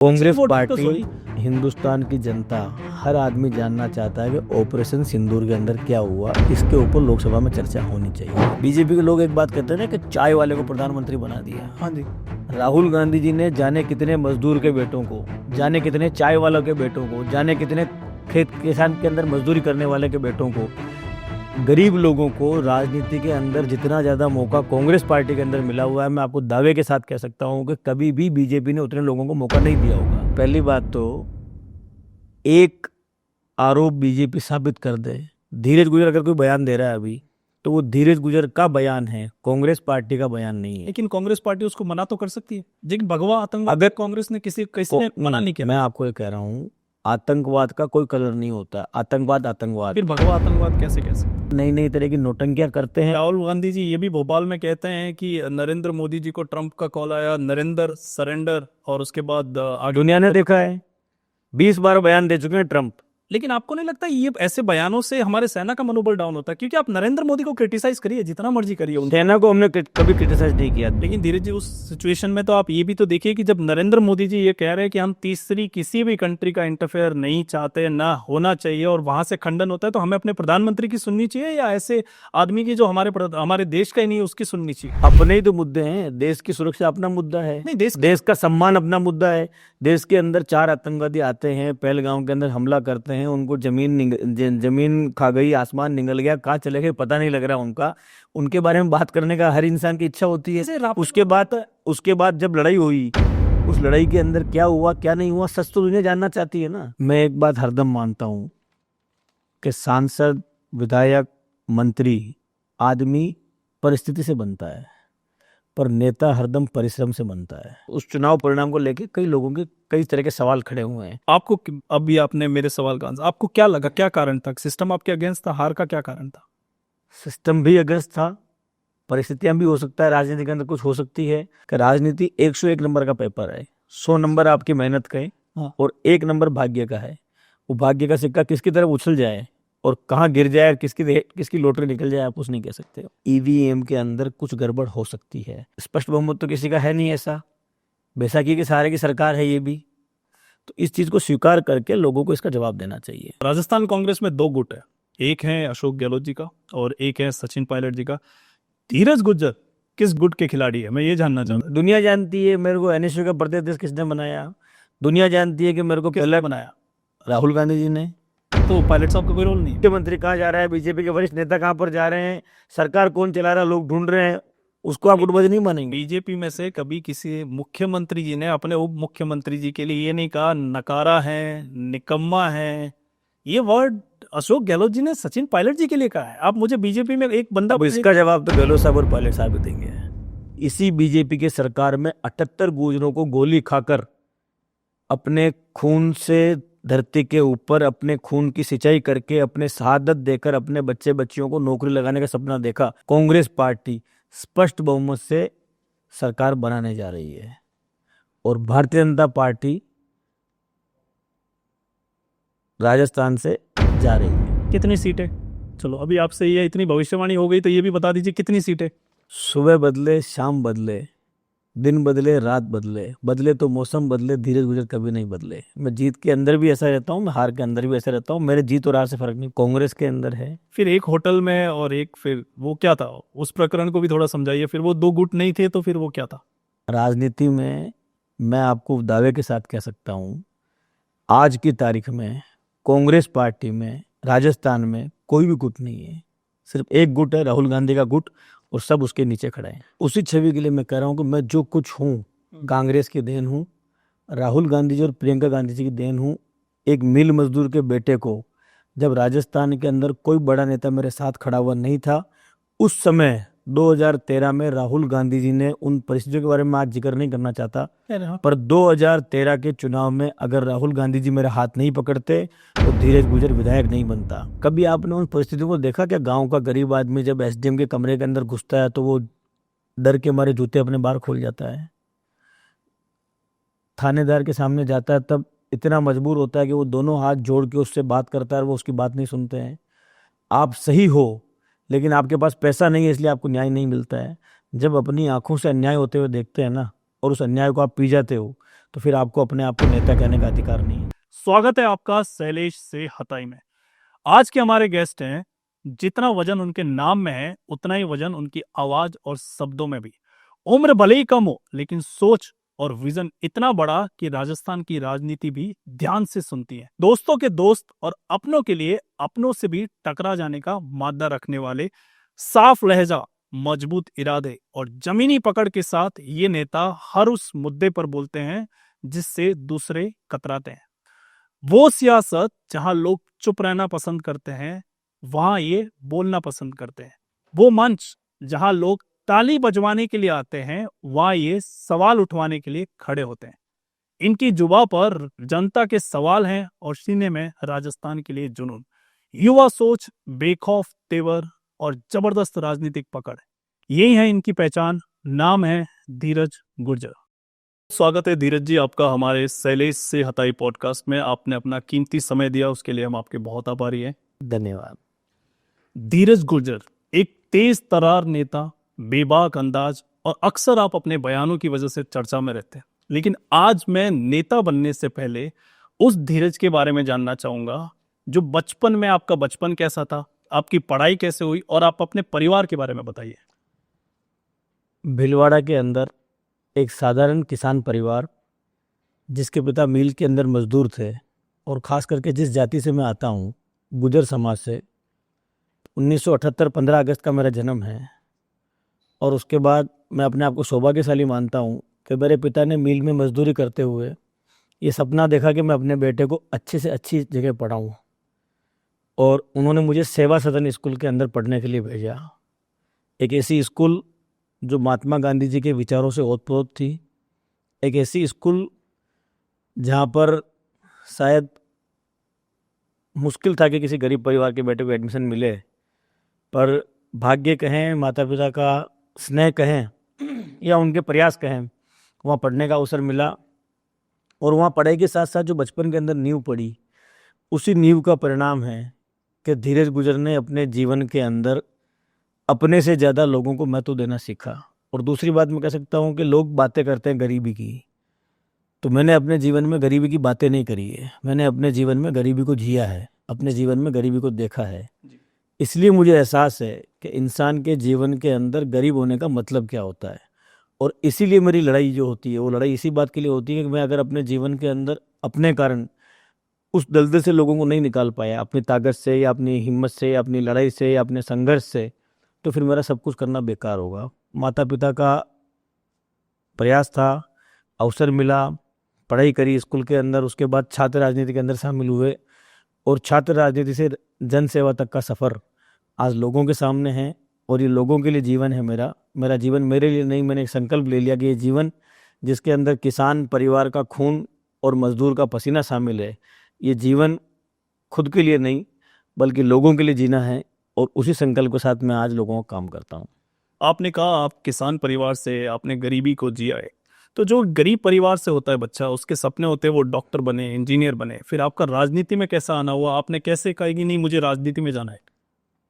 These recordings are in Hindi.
कांग्रेस वोट तो पार्टी, सॉरी। हिंदुस्तान की जनता, हर आदमी जानना चाहता है कि ऑपरेशन सिंदूर के अंदर क्या हुआ। इसके ऊपर लोकसभा में चर्चा होनी चाहिए। बीजेपी के लोग एक बात कहते हैं ना कि चाय वाले को प्रधानमंत्री बना दिया। हाँ जी। राहुल गांधी जी ने जाने कितने मजदूर के बेटों को, जाने कितने चाय वालों के बेटों को, जाने कितने खेत किसान के अंदर मजदूरी करने वाले के बेटों को, गरीब लोगों को राजनीति के अंदर जितना ज्यादा मौका कांग्रेस पार्टी के अंदर मिला हुआ है, मैं आपको दावे के साथ कह सकता हूं कि कभी भी बीजेपी ने उतने लोगों को मौका नहीं दिया होगा। पहली बात तो एक आरोप बीजेपी साबित कर दे। धीरज गुजर अगर कोई बयान दे रहा है अभी, तो वो धीरज गुजर का बयान है, कांग्रेस पार्टी का बयान नहीं है। लेकिन कांग्रेस पार्टी उसको मना तो कर सकती है, लेकिन भगवा आतंकवाद अगर कांग्रेस ने किसी ने मना नहीं किया। मैं आपको ये कह रहा हूँ, आतंकवाद का कोई कलर नहीं होता। आतंकवाद आतंकवाद। फिर भगवा आतंकवाद कैसे नई नई तरह की नोटंकियां करते हैं। राहुल गांधी जी ये भी भोपाल में कहते हैं कि नरेंद्र मोदी जी को ट्रंप का कॉल आया, नरेंद्र सरेंडर, और उसके बाद आगे। दुनिया ने देखा है, 20 बार बयान दे चुके हैं ट्रंप। लेकिन आपको नहीं लगता ये ऐसे बयानों से हमारे सेना का मनोबल डाउन होता है? क्योंकि आप नरेंद्र मोदी को क्रिटिसाइज करिए जितना मर्जी करिए उनको, सेना को हमने कभी क्रिटिसाइज नहीं किया। लेकिन धीरे जी उस सिचुएशन में तो आप ये भी तो देखिए कि जब नरेंद्र मोदी जी ये कह रहे हैं कि हम तीसरी किसी भी कंट्री का इंटरफेयर नहीं चाहते, ना होना चाहिए, और वहां से खंडन होता है, तो हमें अपने प्रधानमंत्री की सुननी चाहिए या ऐसे आदमी की जो हमारे देश का ही नहीं है उसकी सुननी चाहिए? अपने ही तो मुद्दे हैं। देश की सुरक्षा अपना मुद्दा है, नहीं, देश का सम्मान अपना मुद्दा है। देश के अंदर 4 आतंकवादी आते हैं, पहलगांव के अंदर हमला करते हैं, उनको जमीन खा गई, आसमान निगल गया, कहाँ चले गए पता नहीं लग रहा उनका। उनके बारे में बात करने का हर इंसान की इच्छा होती है। उसके बाद जब लड़ाई हुई, उस लड़ाई के अंदर क्या हुआ क्या नहीं हुआ, सच तो दुनिया जानना चाहती है ना। मैं एक बात हरदम मानता हूं कि सांसद, विधायक, मंत्री आदमी परिस्थिति से बनता है, पर नेता हरदम परिश्रम से बनता है। उस चुनाव परिणाम को लेकर कई लोगों के कई तरह के सवाल खड़े हुए हैं। आपको अभी आपने मेरे सवाल का आंसर, आपको क्या लगा, क्या कारण था? सिस्टम आपके अगेंस्ट था? हार का क्या कारण था? सिस्टम भी अगेंस्ट था, परिस्थितियां भी हो सकता है, राजनीति के अंदर कुछ हो सकती है कि राजनीति 101 नंबर का पेपर है। 100 नंबर आपकी मेहनत का है और 1 नंबर भाग्य का है। वो भाग्य का सिक्का किसकी तरफ उछल जाए और कहाँ गिर जाए और किसकी लॉटरी निकल जाए, आप कुछ नहीं कह सकते। ईवीएम के अंदर कुछ गड़बड़ हो सकती है। स्पष्ट बहुमत तो किसी का है नहीं ऐसा, बैसाखी के सहारे की सरकार है ये भी। तो इस चीज को स्वीकार करके लोगों को इसका जवाब देना चाहिए। राजस्थान कांग्रेस में 2 गुट है, एक है अशोक गहलोत जी का और एक है सचिन पायलट जी का। धीरज गुज्जर किस गुट के खिलाड़ी है, मैं ये जानना चाहूंगा। दुनिया जानती है मेरे को एनएसयू का प्रदेश किसने बनाया। दुनिया जानती है कि मेरे को पहले बनाया राहुल गांधी जी ने। तो पायलट साहब का कोई रोल नहीं है? मुख्यमंत्री कहाँ जा रहा है, बीजेपी के वरिष्ठ नेता कहाँ पर जा रहे हैं, सरकार कौन चला रहा है, लोग ढूंढ रहे हैं, उसको आप गुटबाजी नहीं मानेंगे। बीजेपी में से कभी किसी मुख्यमंत्री जी ने अपने उप मुख्यमंत्री जी के लिए ये नहीं कहा नकारा है, निकम्मा है। ये वर्ड अशोक गहलोत जी ने सचिन पायलट जी के लिए कहा है। आप मुझे बीजेपी में एक बंदा, इसका जवाब तो गहलोत साहब और पायलट साहब देंगे। इसी बीजेपी के सरकार में 78 गुर्जरों को गोली खाकर अपने खून से धरती के ऊपर अपने खून की सिंचाई करके अपने शहादत देकर अपने बच्चे बच्चियों को नौकरी लगाने का सपना देखा। कांग्रेस पार्टी स्पष्ट बहुमत से सरकार बनाने जा रही है और भारतीय जनता पार्टी राजस्थान से जा रही है। कितनी सीटें? चलो अभी आपसे ये इतनी भविष्यवाणी हो गई तो ये भी बता दीजिए कितनी सीटें? सुबह बदले शाम बदले, दिन बदले रात बदले, बदले तो मौसम बदले, धीरज गुजर कभी नहीं बदले। मैं जीत के अंदर भी ऐसा रहता हूँ, मैं हार के अंदर भी ऐसा रहता हूँ। मेरे जीत और हार से फर्क नहीं। कांग्रेस के अंदर है फिर एक होटल में और एक, फिर वो क्या था? उस प्रकरण को भी थोड़ा समझाइए। फिर वो 2 गुट नहीं थे तो फिर वो क्या था? राजनीति में मैं आपको दावे के साथ कह सकता हूँ, आज की तारीख में कांग्रेस पार्टी में राजस्थान में कोई भी गुट नहीं है। सिर्फ एक गुट है, राहुल गांधी का गुट, और सब उसके नीचे खड़े हैं। उसी छवि के लिए मैं कह रहा हूं कि मैं जो कुछ हूं कांग्रेस की देन हूं, राहुल गांधी जी और प्रियंका गांधी जी की देन हूं। एक मिल मजदूर के बेटे को जब राजस्थान के अंदर कोई बड़ा नेता मेरे साथ खड़ा हुआ नहीं था, उस समय 2013 में राहुल गांधी जी ने, उन परिस्थितियों के बारे में आज जिक्र नहीं करना चाहता, पर 2013 के चुनाव में अगर राहुल गांधी जी मेरे हाथ नहीं पकड़ते तो धीरज गुजर विधायक नहीं बनता। कभी आपने उन परिस्थितियों को देखा क्या? गांव का गरीब आदमी जब एसडीएम के कमरे के अंदर घुसता है तो वो डर के मारे जूते अपने बाहर खोल जाता है। थानेदार के सामने जाता है तब इतना मजबूर होता है कि वो दोनों हाथ जोड़ के उससे बात करता है और वो उसकी बात नहीं सुनते हैं। आप सही हो लेकिन आपके पास पैसा नहीं है, इसलिए आपको न्याय नहीं मिलता है। जब अपनी आंखों से अन्याय होते हुए देखते हैं ना, और उस अन्याय को आप पी जाते हो, तो फिर आपको अपने आप को नेता कहने का अधिकार नहीं है। स्वागत है आपका शैलेश से हताई में। आज के हमारे गेस्ट हैं, जितना वजन उनके नाम में है उतना ही वजन उनकी आवाज और शब्दों में भी। उम्र भले ही कम हो लेकिन सोच और विजन इतना बड़ा कि राजस्थान की राजनीति भी ध्यान से सुनती है। दोस्तों के दोस्त और अपनों के लिए अपनों से भी टकरा जाने का मादा रखने वाले, साफ लहजा, मजबूत इरादे और जमीनी पकड़ के साथ ये नेता हर उस मुद्दे पर बोलते हैं जिससे दूसरे कतराते हैं। वो सियासत जहां लोग चुप रहना पसंद करते हैं, वहां ये बोलना पसंद करते हैं। वो मंच जहां लोग ताली बजवाने के लिए आते हैं, वहां ये सवाल उठवाने के लिए खड़े होते हैं। इनकी जुबा पर जनता के सवाल हैं और सीने में राजस्थान के लिए जुनून, युवा सोच, बेखौफ तेवर और जबरदस्त राजनीतिक पकड़। यही है इनकी पहचान। नाम है धीरज गुर्जर। स्वागत है धीरज जी आपका हमारे शैलेश से हताई पॉडकास्ट में। आपने अपना कीमती समय दिया, उसके लिए हम आपके बहुत आभारी हैं। धन्यवाद। धीरज गुर्जर एक तेज तरार नेता, बेबाक अंदाज और अक्सर आप अपने बयानों की वजह से चर्चा में रहते हैं। लेकिन आज मैं नेता बनने से पहले उस धीरज के बारे में जानना चाहूंगा जो बचपन में, आपका बचपन कैसा था, आपकी पढ़ाई कैसे हुई और आप अपने परिवार के बारे में बताइए। भीलवाड़ा के अंदर एक साधारण किसान परिवार, जिसके पिता मिल के अंदर मजदूर थे, और ख़ास करके जिस जाति से मैं आता हूँ, गुजर समाज से, 1978 15 अगस्त का मेरा जन्म है। और उसके बाद मैं अपने आप को सौभाग्यशाली मानता हूँ कि मेरे पिता ने मिल में मजदूरी करते हुए ये सपना देखा कि मैं अपने बेटे को अच्छे से अच्छी जगह पढ़ाऊँ, और उन्होंने मुझे सेवा सदन स्कूल के अंदर पढ़ने के लिए भेजा। एक ऐसी स्कूल जो महात्मा गांधी जी के विचारों से ओतप्रोत थी, एक ऐसी स्कूल जहाँ पर शायद मुश्किल था कि किसी गरीब परिवार के बेटे को एडमिशन मिले, पर भाग्य कहें, माता पिता का स्नेह कहें या उनके प्रयास कहें, वहाँ पढ़ने का अवसर मिला। और वहाँ पढ़ाई के साथ साथ जो बचपन के अंदर नींव पड़ी, उसी नींव का परिणाम है कि धीरज गुर्जर ने अपने जीवन के अंदर अपने से ज़्यादा लोगों को महत्व देना सीखा। और दूसरी बात मैं कह सकता हूँ कि लोग बातें करते हैं गरीबी की, तो मैंने अपने जीवन में गरीबी की बातें नहीं करी है, मैंने अपने जीवन में गरीबी को जिया है, अपने जीवन में गरीबी को देखा है। इसलिए मुझे एहसास है कि इंसान के जीवन के अंदर गरीब होने का मतलब क्या होता है। और इसीलिए मेरी लड़ाई जो होती है, वो लड़ाई इसी बात के लिए होती है कि मैं अगर अपने जीवन के अंदर अपने कारण उस दलदल से लोगों को नहीं निकाल पाया, अपनी ताकत से या अपनी हिम्मत से या अपनी लड़ाई से या अपने संघर्ष से, तो फिर मेरा सब कुछ करना बेकार होगा। माता पिता का प्रयास था, अवसर मिला, पढ़ाई करी स्कूल के अंदर, उसके बाद छात्र राजनीति के अंदर शामिल हुए, और छात्र राजनीति से जन सेवा तक का सफ़र आज लोगों के सामने है। और ये लोगों के लिए जीवन है मेरा जीवन मेरे लिए नहीं। मैंने एक संकल्प ले लिया कि ये जीवन जिसके अंदर किसान परिवार का खून और मजदूर का पसीना शामिल है, ये जीवन खुद के लिए नहीं बल्कि लोगों के लिए जीना है। और उसी संकल्प के साथ मैं आज लोगों का काम करता हूँ। आपने कहा आप किसान परिवार से, आपने गरीबी को जिया है, तो जो गरीब परिवार से होता है बच्चा, उसके सपने होते हैं वो डॉक्टर बने, इंजीनियर बने। फिर आपका राजनीति में कैसा आना हुआ? आपने कैसे कहा कि नहीं मुझे राजनीति में जाना है?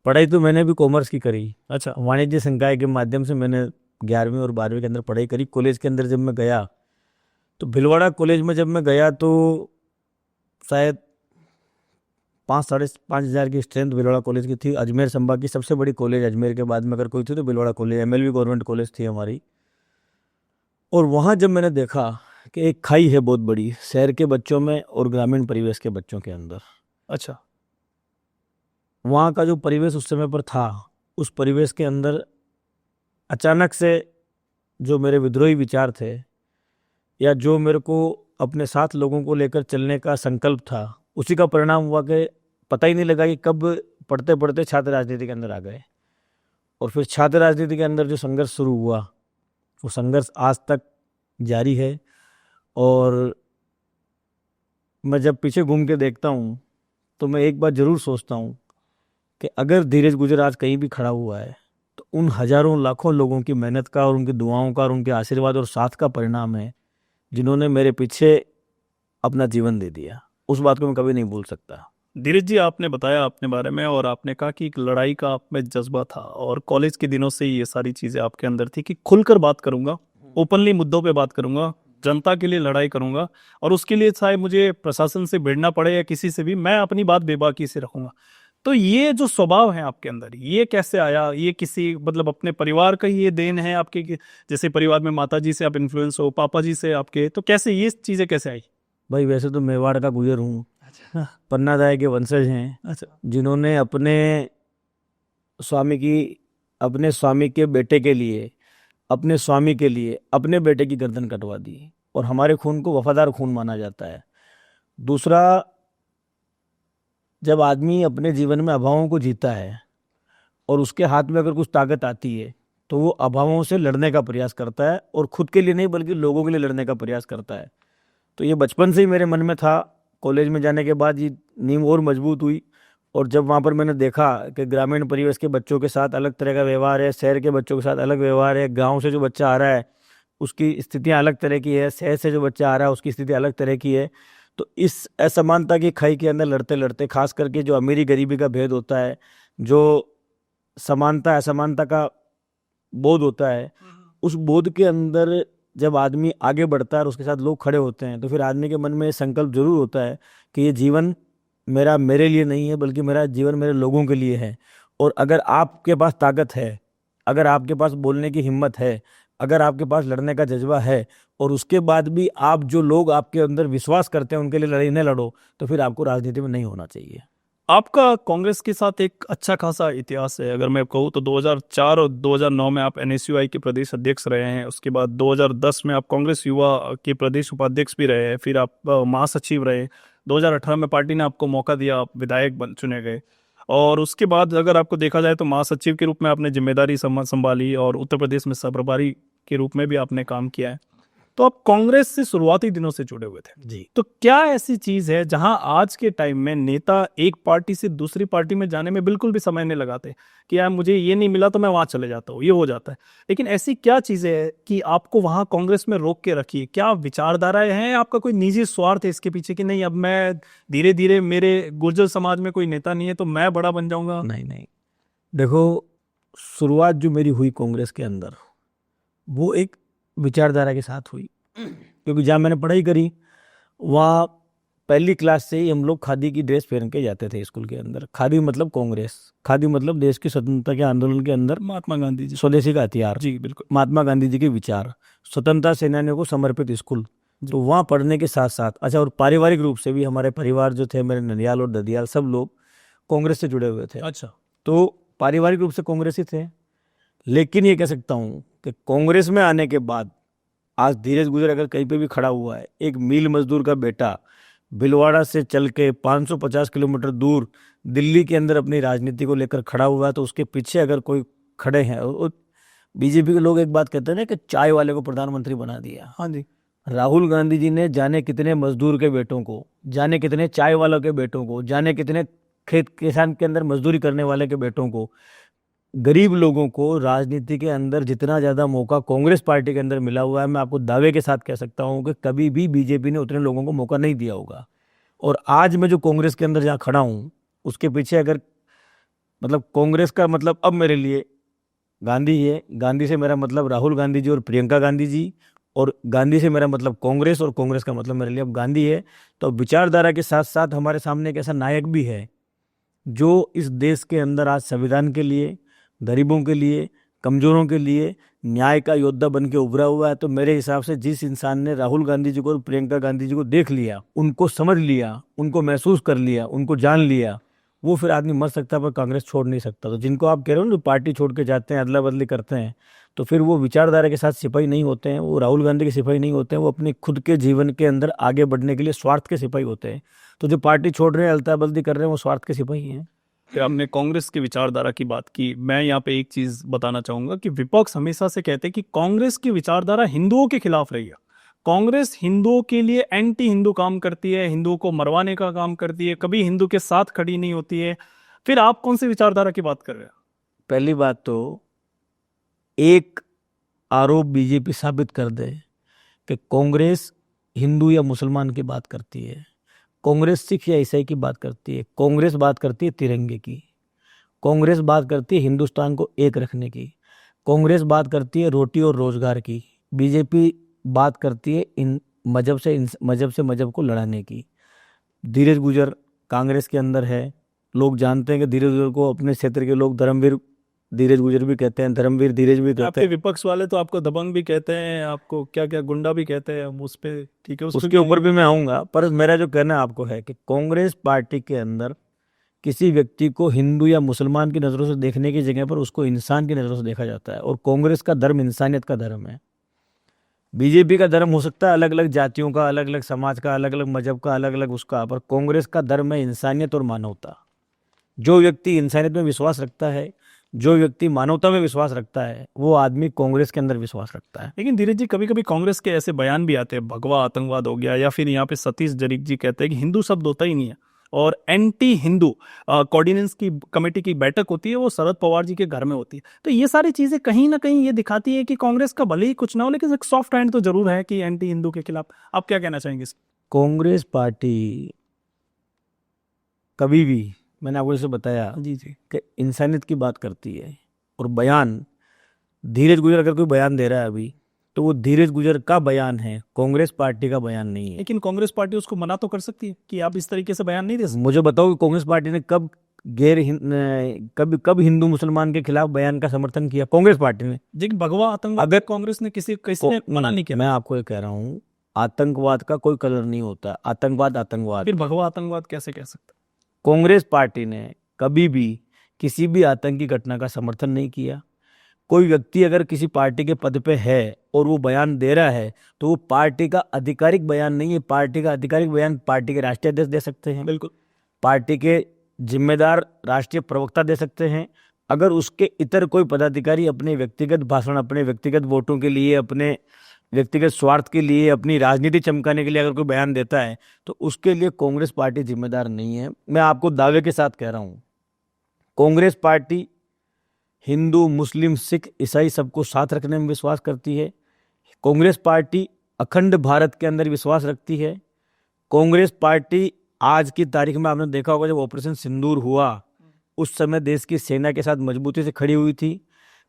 पढ़ाई तो मैंने भी कॉमर्स की करी। अच्छा। वाणिज्य संकाय के माध्यम से मैंने 11वीं और 12वीं के अंदर पढ़ाई करी। कॉलेज के अंदर जब मैं गया, तो भिलवाड़ा कॉलेज में जब मैं गया तो शायद 5-5.5 हज़ार की स्ट्रेंथ भिलवाड़ा कॉलेज की थी। अजमेर संभाग की सबसे बड़ी कॉलेज अजमेर के बाद में अगर कोई थी तो Bhilwara college, MLV government college थी हमारी। और वहाँ जब मैंने देखा कि एक खाई है बहुत बड़ी शहर के बच्चों में और ग्रामीण परिवेश के बच्चों के अंदर। अच्छा। वहाँ का जो परिवेश उस समय पर था, उस परिवेश के अंदर अचानक से जो मेरे विद्रोही विचार थे या जो मेरे को अपने साथ लोगों को लेकर चलने का संकल्प था, उसी का परिणाम हुआ कि पता ही नहीं लगा कि कब पढ़ते पढ़ते छात्र राजनीति के अंदर आ गए। और फिर छात्र राजनीति के अंदर जो संघर्ष शुरू हुआ, वो संघर्ष आज तक जारी है। और मैं जब पीछे घूम के देखता हूँ तो मैं एक बात ज़रूर सोचता हूँ कि अगर धीरज गुर्जर आज कहीं भी खड़ा हुआ है तो उन हजारों लाखों लोगों की मेहनत का और उनकी दुआओं का और उनके आशीर्वाद और साथ का परिणाम है, जिन्होंने मेरे पीछे अपना जीवन दे दिया। उस बात को मैं कभी नहीं भूल सकता। धीरज जी, आपने बताया अपने बारे में और आपने कहा कि एक लड़ाई का आप में जज्बा था और कॉलेज के दिनों से ये सारी चीज़ें आपके अंदर थी कि खुलकर बात करूंगा, ओपनली मुद्दों पे बात करूंगा, जनता के लिए लड़ाई करूंगा और उसके लिए चाहे मुझे प्रशासन से भिड़ना पड़े या किसी से भी, मैं अपनी बात बेबाकी से रखूंगा। तो ये जो स्वभाव है आपके अंदर, ये कैसे आया? ये किसी मतलब अपने परिवार का ही ये देन है आपके जैसे परिवार में माता जी से आप इन्फ्लुएंस हो, पापा जी से आपके, तो कैसे ये चीजें कैसे आई? भाई वैसे तो मेवाड़ का गुजर हूँ, अच्छा। पन्नादाय के वंशज हैं, अच्छा। जिन्होंने स्वामी की अपने स्वामी के बेटे के लिए अपने स्वामी के लिए अपने बेटे की गर्दन कटवा दी, और हमारे खून को वफादार खून माना जाता है। दूसरा, जब आदमी अपने जीवन में अभावों को जीता है और उसके हाथ में अगर कुछ ताकत आती है तो वो अभावों से लड़ने का प्रयास करता है, और खुद के लिए नहीं बल्कि लोगों के लिए लड़ने का प्रयास करता है। तो ये बचपन से ही मेरे मन में था। कॉलेज में जाने के बाद ये नींव और मजबूत हुई, और जब वहाँ पर मैंने देखा कि ग्रामीण परिवेश के बच्चों के साथ अलग तरह का व्यवहार है, शहर के बच्चों के साथ अलग व्यवहार है, गांव से जो बच्चा आ रहा है उसकी स्थितियाँ अलग तरह की है, शहर से जो बच्चा आ रहा है उसकी स्थिति अलग तरह की है। तो इस असमानता की खाई के अंदर लड़ते लड़ते, खास करके जो अमीरी गरीबी का भेद होता है, जो समानता असमानता का बोध होता है, उस बोध के अंदर जब आदमी आगे बढ़ता है और उसके साथ लोग खड़े होते हैं, तो फिर आदमी के मन में ये संकल्प जरूर होता है कि ये जीवन मेरे लिए नहीं है, बल्कि मेरा जीवन मेरे लोगों के लिए है। और अगर आपके पास ताकत है, अगर आपके पास बोलने की हिम्मत है, अगर आपके पास लड़ने का जज्बा है, और उसके बाद भी आप जो लोग आपके अंदर विश्वास करते हैं उनके लिए लड़ाई नहीं लड़ो, तो फिर आपको राजनीति में नहीं होना चाहिए। आपका कांग्रेस के साथ एक अच्छा खासा इतिहास है। अगर मैं कहूँ तो 2004 और 2009 में आप एनएसयूआई के प्रदेश अध्यक्ष रहे हैं। उसके बाद 2010 में आप कांग्रेस युवा के प्रदेश उपाध्यक्ष भी रहे हैं। फिर आप महासचिव रहे। 2018 में पार्टी ने आपको मौका दिया, आप विधायक बन चुने गए। और उसके बाद अगर आपको देखा जाए तो महासचिव के रूप में आपने जिम्मेदारी संभाली और उत्तर प्रदेश में सहप्रभारी के रूप में भी आपने काम किया है। तो आप कांग्रेस से शुरुआती दिनों से जुड़े हुए थे जी। तो क्या ऐसी चीज है जहां आज के टाइम में नेता एक पार्टी से दूसरी पार्टी में जाने में बिल्कुल भी समय नहीं लगाते कि यार मुझे ये नहीं मिला तो मैं वहां चले जाता हूँ, ये हो जाता है। लेकिन ऐसी क्या चीजें है कि आपको वहां कांग्रेस में रोक के रखी है? क्या विचारधाराएं हैं? आपका कोई निजी स्वार्थ है इसके पीछे कि नहीं अब मैं धीरे धीरे, मेरे गुर्जर समाज में कोई नेता नहीं है तो मैं बड़ा बन जाऊंगा? नहीं नहीं, देखो, शुरुआत जो मेरी हुई कांग्रेस के अंदर वो एक विचारधारा के साथ हुई, क्योंकि जहाँ मैंने पढ़ाई करी वहाँ पहली क्लास से ही हम लोग खादी की ड्रेस पहन के जाते थे स्कूल के अंदर। खादी मतलब कांग्रेस, खादी मतलब देश की स्वतंत्रता के आंदोलन के अंदर महात्मा गांधी जी, स्वदेशी का हथियार। जी बिल्कुल। महात्मा गांधी जी के विचार, स्वतंत्रता सेनानियों को समर्पित स्कूल। तो वहाँ पढ़ने के साथ साथ, अच्छा, और पारिवारिक रूप से भी हमारे परिवार जो थे, मेरे ननियाल और ददियाल, सब लोग कांग्रेस से जुड़े हुए थे। अच्छा। तो पारिवारिक रूप से कांग्रेस ही थे। लेकिन ये कह सकता हूँ कि कांग्रेस में आने के बाद आज धीरज गुजर अगर कहीं पे भी खड़ा हुआ है, एक मील मजदूर का बेटा भिलवाड़ा से चल के 550 किलोमीटर दूर दिल्ली के अंदर अपनी राजनीति को लेकर खड़ा हुआ है, तो उसके पीछे अगर कोई खड़े हैं, बीजेपी के लोग एक बात कहते हैं ना कि चाय वाले को प्रधानमंत्री बना दिया। हाँ जी। राहुल गांधी जी ने जाने कितने मजदूर के बेटों को, जाने कितने चाय वालों के बेटों को, जाने कितने खेत किसान के अंदर मजदूरी करने वाले के बेटों को, गरीब लोगों को राजनीति के अंदर जितना ज़्यादा मौका कांग्रेस पार्टी के अंदर मिला हुआ है, मैं आपको दावे के साथ कह सकता हूं कि कभी भी बीजेपी ने उतने लोगों को मौका नहीं दिया होगा। और आज मैं जो कांग्रेस के अंदर जहाँ खड़ा हूं, उसके पीछे अगर मतलब कांग्रेस का मतलब अब मेरे लिए गांधी है, गांधी से मेरा मतलब राहुल गांधी जी और प्रियंका गांधी जी, और गांधी से मेरा मतलब कांग्रेस, और कांग्रेस का मतलब मेरे लिए अब गांधी है। तो विचारधारा के साथ साथ हमारे सामने एक ऐसा नायक भी है जो इस देश के अंदर आज संविधान के लिए, गरीबों के लिए, कमजोरों के लिए न्याय का योद्धा बन के उभरा हुआ है। तो मेरे हिसाब से जिस इंसान ने राहुल गांधी जी को और प्रियंका गांधी जी को देख लिया, उनको समझ लिया, उनको महसूस कर लिया, उनको जान लिया, वो फिर आदमी मर सकता है पर कांग्रेस छोड़ नहीं सकता। तो जिनको आप कह रहे हो ना, जो पार्टी छोड़ के जाते हैं, अदला बदली करते हैं, तो फिर वो विचारधारा के साथ सिपाही नहीं होते हैं, वो राहुल गांधी के सिपाही नहीं होते हैं, वो अपने खुद के जीवन के अंदर आगे बढ़ने के लिए स्वार्थ के सिपाही होते हैं। तो जो पार्टी छोड़ रहे हैं, अदला बदली कर रहे हैं, वो स्वार्थ के सिपाही हैं। फिर आपने कांग्रेस की विचारधारा की बात की। मैं यहाँ पे एक चीज बताना चाहूंगा कि विपक्ष हमेशा से कहते हैं कि कांग्रेस की विचारधारा हिंदुओं के खिलाफ रही है। कांग्रेस हिंदुओं के लिए एंटी हिंदू काम करती है, हिंदुओं को मरवाने का काम करती है, कभी हिंदू के साथ खड़ी नहीं होती है। फिर आप कौन सी विचारधारा की बात कर रहे हैं? पहली बात तो एक आरोप बीजेपी साबित कर दे कि कांग्रेस हिंदू या मुसलमान की बात करती है, कांग्रेस सिख या ईसाई की बात करती है, कांग्रेस बात करती है तिरंगे की, कांग्रेस बात करती है हिंदुस्तान को एक रखने की, कांग्रेस बात करती है रोटी और रोजगार की। बीजेपी बात करती है इन मजहब से मजहब को लड़ाने की। धीरज गुजर कांग्रेस के अंदर है, लोग जानते हैं कि धीरज गुजर को अपने क्षेत्र के लोग धर्मवीर धीरज गुजर भी कहते हैं, धर्मवीर धीरज भी कहते आपके हैं। विपक्ष वाले तो आपको दबंग भी कहते हैं, आपको क्या क्या गुंडा भी कहते हैं, हम उस पे ठीक है, उस पे उसके ऊपर भी मैं आऊंगा, पर मेरा जो कहना आपको है कि कांग्रेस पार्टी के अंदर किसी व्यक्ति को हिंदू या मुसलमान की नज़रों से देखने की जगह पर उसको इंसान की नज़रों से देखा जाता है, और कांग्रेस का धर्म इंसानियत का धर्म है। बीजेपी का धर्म हो सकता है अलग अलग जातियों का, अलग अलग समाज का, अलग अलग मजहब का, अलग अलग उसका, पर कांग्रेस का धर्म है इंसानियत और मानवता। जो व्यक्ति इंसानियत में विश्वास रखता है, जो व्यक्ति मानवता में विश्वास रखता है, वो आदमी कांग्रेस के अंदर विश्वास रखता है। लेकिन धीरज जी, कभी कभी कांग्रेस के ऐसे बयान भी आते हैं, भगवा आतंकवाद हो गया, या फिर यहाँ पे सतीश जरीक जी कहते हैं कि हिंदू शब्द होता ही नहीं है, और एंटी हिंदू कोऑर्डिनेंस की कमेटी की बैठक होती है वो शरद पवार जी के घर में होती है। तो ये सारी चीजें कहीं ना कहीं ये दिखाती है कि कांग्रेस का भले ही कुछ ना हो, लेकिन एक सॉफ्ट हैंड तो जरूर है कि एंटी हिंदू के खिलाफ। आप क्या कहना चाहेंगे इस? कांग्रेस पार्टी कभी भी, मैंने आपको जैसे बताया जी जी। कि इंसानियत की बात करती है, और बयान धीरज गुजर अगर कोई बयान दे रहा है अभी, तो वो धीरज गुजर का बयान है, कांग्रेस पार्टी का बयान नहीं है। लेकिन कांग्रेस पार्टी उसको मना तो कर सकती है कि आप इस तरीके से बयान नहीं दे सकते। मुझे बताओ कि कांग्रेस पार्टी ने कब कब हिंदू मुसलमान के खिलाफ बयान का समर्थन किया कांग्रेस पार्टी ने? लेकिन भगवा आतंकवाद अगर कांग्रेस ने किसने मना नहीं किया। मैं आपको ये कह रहा हूँ, आतंकवाद का कोई कलर नहीं होता, आतंकवाद आतंकवाद। फिर भगवा आतंकवाद कैसे कह सकते? कांग्रेस पार्टी ने कभी भी किसी भी आतंकी घटना का समर्थन नहीं किया। कोई व्यक्ति अगर किसी पार्टी के पद पे है और वो बयान दे रहा है, तो वो पार्टी का आधिकारिक बयान नहीं है। पार्टी का आधिकारिक बयान पार्टी के राष्ट्रीय अध्यक्ष दे सकते हैं, बिल्कुल। पार्टी के जिम्मेदार राष्ट्रीय प्रवक्ता दे सकते हैं। अगर उसके इतर कोई पदाधिकारी अपने व्यक्तिगत भाषण, अपने व्यक्तिगत वोटों के लिए, अपने व्यक्तिगत स्वार्थ के लिए, अपनी राजनीति चमकाने के लिए अगर कोई बयान देता है, तो उसके लिए कांग्रेस पार्टी जिम्मेदार नहीं है। मैं आपको दावे के साथ कह रहा हूँ, कांग्रेस पार्टी हिंदू, मुस्लिम, सिख, ईसाई सबको साथ रखने में विश्वास करती है। कांग्रेस पार्टी अखंड भारत के अंदर विश्वास रखती है। कांग्रेस पार्टी आज की तारीख में आपने देखा होगा, जब ऑपरेशन सिंदूर हुआ उस समय देश की सेना के साथ मजबूती से खड़ी हुई थी।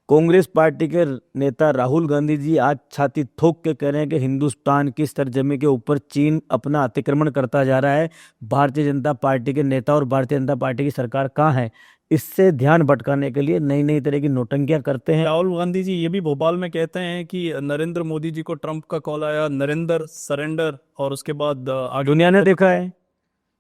कांग्रेस पार्टी के नेता राहुल गांधी जी आज छाती ठोक के कह रहे हैं कि हिंदुस्तान की सरजमी के ऊपर चीन अपना अतिक्रमण करता जा रहा है। भारतीय जनता पार्टी के नेता और भारतीय जनता पार्टी की सरकार कहाँ है? इससे ध्यान भटकाने के लिए नई नई तरह की नोटंकियां करते हैं। राहुल गांधी जी ये भी भोपाल में कहते हैं कि नरेंद्र मोदी जी को ट्रंप का कॉल आया, नरेंद्र सरेंडर, और उसके बाद दुनिया ने देखा है,